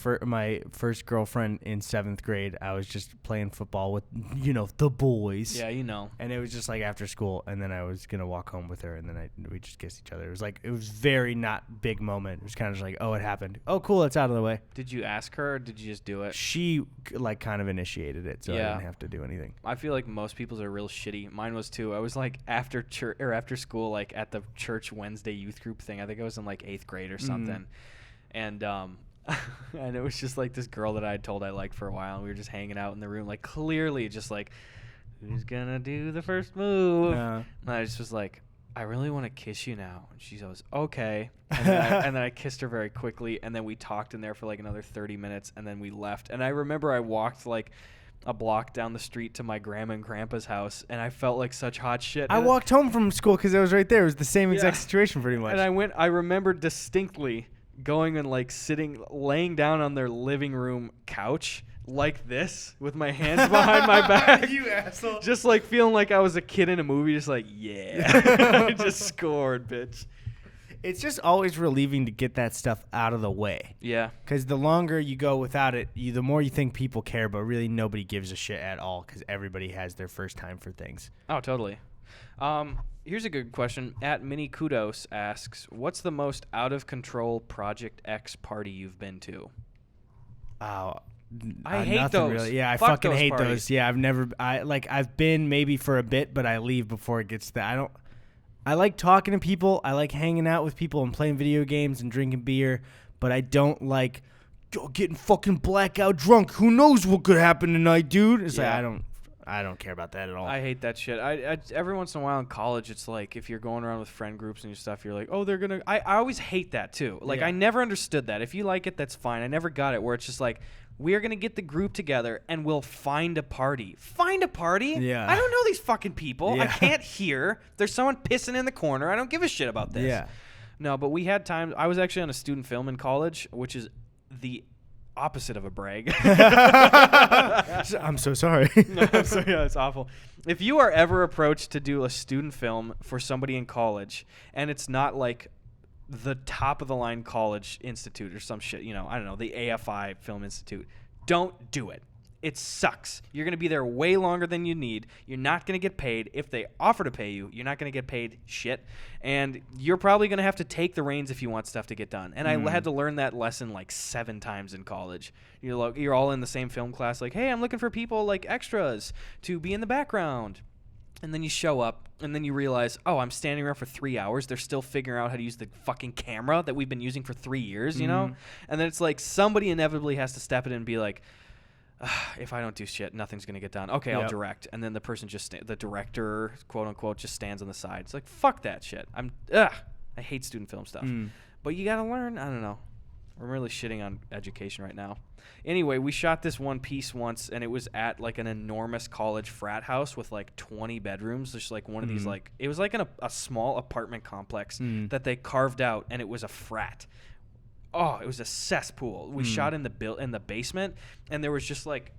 Speaker 1: first girlfriend in 7th grade. I was just playing football with the boys.
Speaker 2: Yeah,
Speaker 1: And it was just like after school, and then I was gonna walk home with her, and then we just kissed each other. It was very not big moment. It was kind of just like, oh, it happened. Oh, cool, it's out of the way.
Speaker 2: Did you ask her, or did you just do it?
Speaker 1: She like kind of initiated it, so I didn't have to do anything.
Speaker 2: I feel like most people's are real shitty. Mine was too. I was like after church or after school, like at the church Wednesday youth group thing. I think I was in like 8th grade or something, and and it was just like this girl that I had told I liked for a while, and we were just hanging out in the room, like clearly just like, who's gonna do the first move? And I just was like, I really want to kiss you now. And she goes, okay. And then I kissed her very quickly, and then we talked in there for like another 30 minutes, and then we left. And I remember I walked like a block down the street to my grandma and grandpa's house, and I felt like such hot shit.
Speaker 1: I walked home from school because I was right there. It was the same exact situation pretty much.
Speaker 2: And I remember distinctly going and like laying down on their living room couch like this with my hands behind my back.
Speaker 1: You asshole.
Speaker 2: Just like feeling like I was a kid in a movie, just like, yeah. I just scored, bitch.
Speaker 1: It's just always relieving to get that stuff out of the way.
Speaker 2: Yeah.
Speaker 1: Because the longer you go without it, the more you think people care, but really nobody gives a shit at all because everybody has their first time for things.
Speaker 2: Oh, totally. Here's a good question. At Mini Kudos asks, what's the most out of control Project X party you've been to?
Speaker 1: Oh,
Speaker 2: I hate those.
Speaker 1: Really. Yeah, I
Speaker 2: Fuck
Speaker 1: fucking
Speaker 2: those
Speaker 1: hate
Speaker 2: parties.
Speaker 1: those. Yeah, I've been maybe for a bit, but I leave before it gets to that. I like talking to people. I like hanging out with people and playing video games and drinking beer, but I don't like getting fucking blackout drunk. Who knows what could happen tonight, dude? It's like I don't care about that at all.
Speaker 2: I hate that shit. I every once in a while in college, it's like if you're going around with friend groups and your stuff, you're like, oh, they're gonna. I always hate that too. Like I never understood that. If you like it, that's fine. I never got it where it's just like, we're going to get the group together and we'll find a party. Find a party?
Speaker 1: Yeah.
Speaker 2: I don't know these fucking people.
Speaker 1: Yeah.
Speaker 2: I can't hear. There's someone pissing in the corner. I don't give a shit about this.
Speaker 1: Yeah.
Speaker 2: No, but we had times. I was actually on a student film in college, which is the opposite of a brag.
Speaker 1: I'm so sorry.
Speaker 2: I'm sorry, yeah, it's awful. If you are ever approached to do a student film for somebody in college and it's not like the top of the line college institute or some shit, I don't know, the AFI Film Institute, don't do it. It sucks. You're going to be there way longer than you need. You're not going to get paid. If they offer to pay you, you're not going to get paid shit. And you're probably going to have to take the reins if you want stuff to get done. And I had to learn that lesson like 7 times in college. You're all in the same film class like, hey, I'm looking for people like extras to be in the background. And then you show up, and then you realize, oh, I'm standing around for 3 hours. They're still figuring out how to use the fucking camera that we've been using for 3 years, you know? And then it's like somebody inevitably has to step in and be like, if I don't do shit, nothing's going to get done. Okay, I'll direct. And then the person the director, quote unquote, just stands on the side. It's like, fuck that shit. I hate student film stuff. But you got to learn. I don't know. I'm really shitting on education right now. Anyway, we shot this one piece once, and it was at like an enormous college frat house with like 20 bedrooms. Just like one of these, like, it was like a small apartment complex that they carved out, and it was a frat. Oh, it was a cesspool. We shot in the basement, and there was just like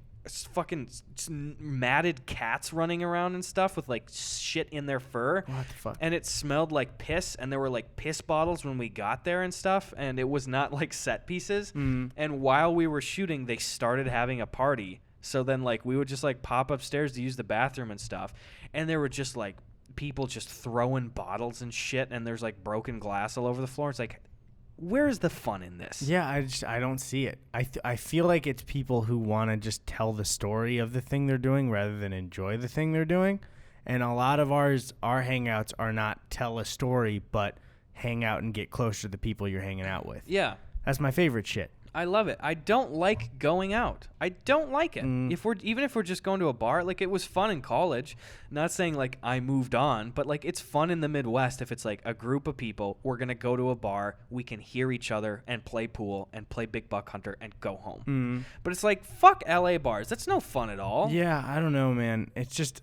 Speaker 2: fucking matted cats running around and stuff with like shit in their fur.
Speaker 1: What the fuck?
Speaker 2: And it smelled like piss, and there were like piss bottles when we got there and stuff, and it was not like set pieces. And while we were shooting, they started having a party. So then like we would just like pop upstairs to use the bathroom and stuff, and there were just like people just throwing bottles and shit, and there's like broken glass all over the floor. It's like, where is the fun in this?
Speaker 1: Yeah, I don't see it. I feel like it's people who want to just tell the story of the thing they're doing rather than enjoy the thing they're doing. And a lot of our hangouts are not tell a story, but hang out and get closer to the people you're hanging out with.
Speaker 2: Yeah.
Speaker 1: That's my favorite shit.
Speaker 2: I love it. I don't like going out. I don't like it. Even if we're just going to a bar, like it was fun in college. Not saying like I moved on, but like it's fun in the Midwest if it's like a group of people, we're going to go to a bar, we can hear each other and play pool and play Big Buck Hunter and go home. But it's like, fuck LA bars. That's no fun at all.
Speaker 1: Yeah, I don't know, man. It's just,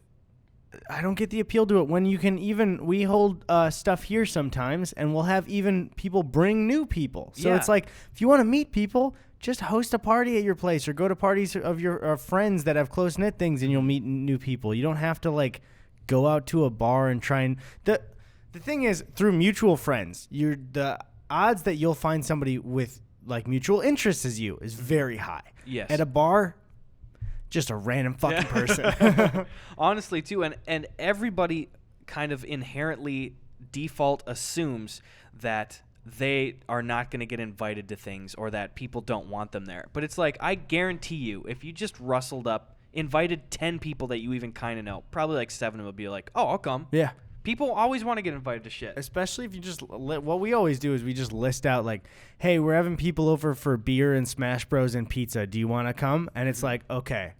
Speaker 1: I don't get the appeal to it when you can we hold stuff here sometimes, and we'll have even people bring new people. So it's like, if you want to meet people, just host a party at your place or go to parties of your friends that have close-knit things, and you'll meet new people. You don't have to like go out to a bar and try and The thing is, through mutual friends, the odds that you'll find somebody with like mutual interests as you is very high.
Speaker 2: Yes.
Speaker 1: At a bar, just a random fucking person.
Speaker 2: Honestly, too, and everybody kind of inherently default assumes that they are not going to get invited to things or that people don't want them there. But it's like, I guarantee you, if you just rustled up, invited 10 people that you even kind of know, probably like 7 of them would be like, oh, I'll come.
Speaker 1: Yeah.
Speaker 2: People always want to get invited to shit.
Speaker 1: Especially if you just what we always do is we just list out like, hey, we're having people over for beer and Smash Bros and pizza. Do you want to come? And it's like, okay,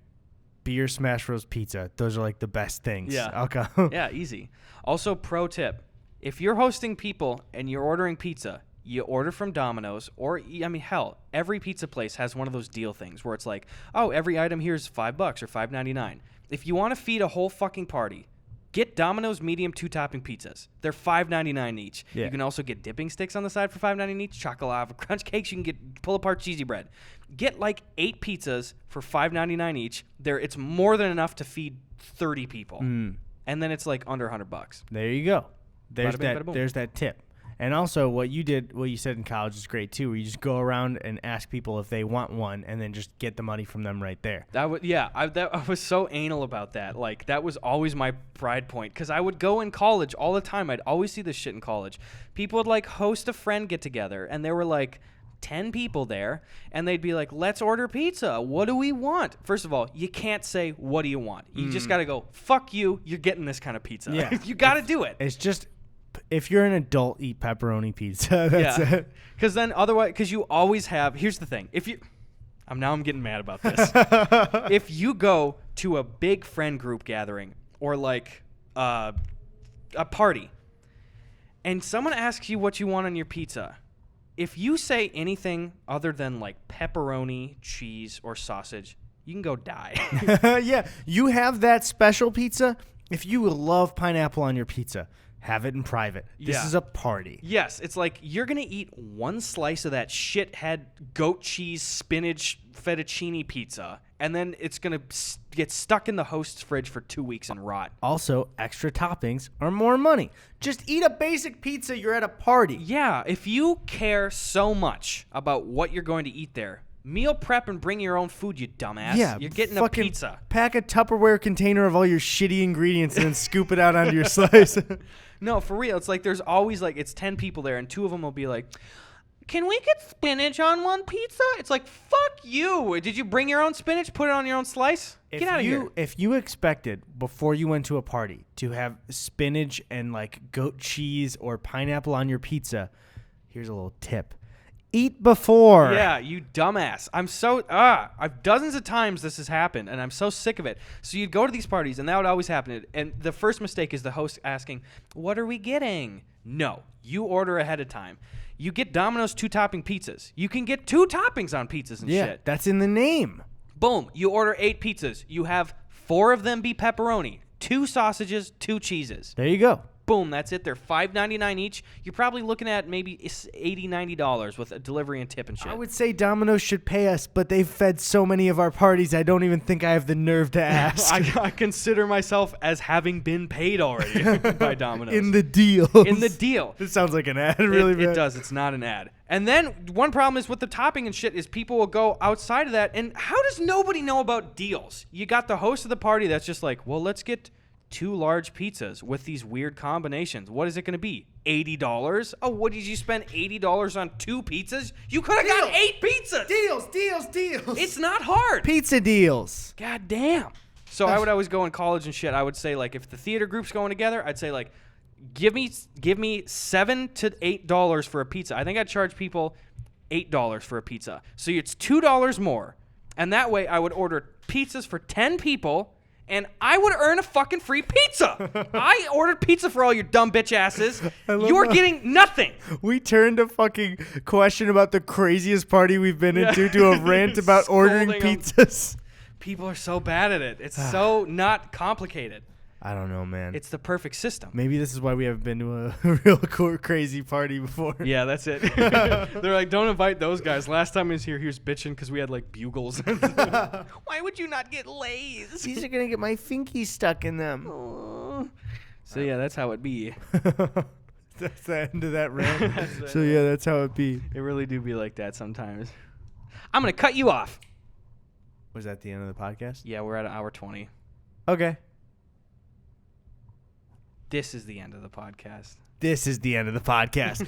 Speaker 1: beer, Smash Bros, pizza. Those are like the best things.
Speaker 2: Yeah.
Speaker 1: I'll come.
Speaker 2: Yeah, easy. Also, pro tip. If you're hosting people and you're ordering pizza, you order from Domino's or, I mean, hell, every pizza place has one of those deal things where it's like, oh, every item here is $5 or $5.99. If you want to feed a whole fucking party, get Domino's medium 2-topping pizzas. They're $5.99 each.
Speaker 1: Yeah.
Speaker 2: You can also get dipping sticks on the side for $5.99 each. Chocolate crunch cakes. You can get pull-apart cheesy bread. Get like 8 pizzas for $5.99 each. It's more than enough to feed 30 people. And then it's like under $100.
Speaker 1: There you go. There's
Speaker 2: Bada bing, bada boom.
Speaker 1: there's that tip. And also what you said in college is great too, where you just go around and ask people if they want one and then just get the money from them right there.
Speaker 2: I was so anal about that. Like, that was always my pride point, because I would go in college all the time. I'd always see this shit in college. People would like host a friend get together, and there were like 10 people there, and they'd be like, let's order pizza. What do we want? First of all, you can't say, what do you want? You just got to go, fuck you, you're getting this kind of pizza.
Speaker 1: Yeah.
Speaker 2: You got to do it.
Speaker 1: It's just, if you're an adult, eat pepperoni pizza. That's it.
Speaker 2: Because then otherwise, because you always have, here's the thing. I'm getting mad about this. If you go to a big friend group gathering or like a party and someone asks you what you want on your pizza, if you say anything other than like pepperoni, cheese, or sausage, you can go die.
Speaker 1: Yeah, you have that special pizza. If you love pineapple on your pizza, have it in private. This
Speaker 2: Yeah.
Speaker 1: is a party.
Speaker 2: Yes, it's like you're going to eat one slice of that shithead goat cheese spinach fettuccine pizza, and then it's going to get stuck in the host's fridge for 2 weeks and rot.
Speaker 1: Also, extra toppings are more money. Just eat a basic pizza. You're at a party.
Speaker 2: Yeah, if you care so much about what you're going to eat there, meal prep and bring your own food, you dumbass.
Speaker 1: Yeah,
Speaker 2: you're getting a
Speaker 1: fucking
Speaker 2: pizza.
Speaker 1: Pack a Tupperware container of all your shitty ingredients and then scoop it out onto your slice.
Speaker 2: No, for real. It's like there's always like, it's 10 people there, and 2 of them will be like, can we get spinach on one pizza? It's like, fuck you. Did you bring your own spinach? Put it on your own slice? Get out of here.
Speaker 1: If you expected, before you went to a party, to have spinach and like goat cheese or pineapple on your pizza, here's a little tip. Eat before.
Speaker 2: Yeah, you dumbass. I've dozens of times this has happened, and I'm so sick of it. So you'd go to these parties, and that would always happen. And the first mistake is the host asking, what are we getting? No, you order ahead of time. You get Domino's 2-topping pizzas. You can get 2 toppings on pizzas and
Speaker 1: Yeah,
Speaker 2: shit.
Speaker 1: that's in the name.
Speaker 2: Boom, you order 8 pizzas. You have 4 of them be pepperoni, 2 sausages, 2 cheeses.
Speaker 1: There you go.
Speaker 2: Boom, that's it. They're $5.99 each. You're probably looking at maybe $80, $90 with a delivery and tip and shit.
Speaker 1: I would say Domino's should pay us, but they've fed so many of our parties, I don't even think I have the nerve to ask.
Speaker 2: I consider myself as having been paid already by Domino's.
Speaker 1: In the deal.
Speaker 2: In the deal.
Speaker 1: This sounds like an ad, really bad.
Speaker 2: It does. It's not an ad. And then one problem is with the topping and shit is people will go outside of that. And how does nobody know about deals? You got the host of the party that's just like, well, let's get 2 large pizzas with these weird combinations. What is it going to be? $80? Oh, what did you spend $80 on 2 pizzas? You could have got 8 pizzas.
Speaker 1: Deals.
Speaker 2: It's not hard.
Speaker 1: Pizza deals.
Speaker 2: God damn. So I would always go in college and shit. I would say, like, if the theater group's going together, I'd say, like, give me $7 to $8 for a pizza. I think I'd charge people $8 for a pizza. So it's $2 more. And that way I would order pizzas for 10 people, and I would earn a fucking free pizza. I ordered pizza for all your dumb bitch asses. You're getting nothing.
Speaker 1: We turned a fucking question about the craziest party we've been into to a rant about ordering
Speaker 2: Scolding 'em.
Speaker 1: pizzas.
Speaker 2: People are so bad at it. It's so not complicated.
Speaker 1: I don't know, man.
Speaker 2: It's the perfect system.
Speaker 1: Maybe this is why we haven't been to a real crazy party before.
Speaker 2: Yeah, that's it. They're like, don't invite those guys. Last time he was here, he was bitching because we had like bugles. Why would you not get Lays?
Speaker 1: These are going to get my finky stuck in them.
Speaker 2: So yeah, that's how it be.
Speaker 1: That's the end of that rant. So yeah, that's how it be.
Speaker 2: It really do be like that sometimes. I'm gonna cut you off.
Speaker 1: Was that the end of the podcast?
Speaker 2: Yeah, we're at an hour 20.
Speaker 1: Okay.
Speaker 2: This is the end of the podcast.
Speaker 1: This is the end of the podcast.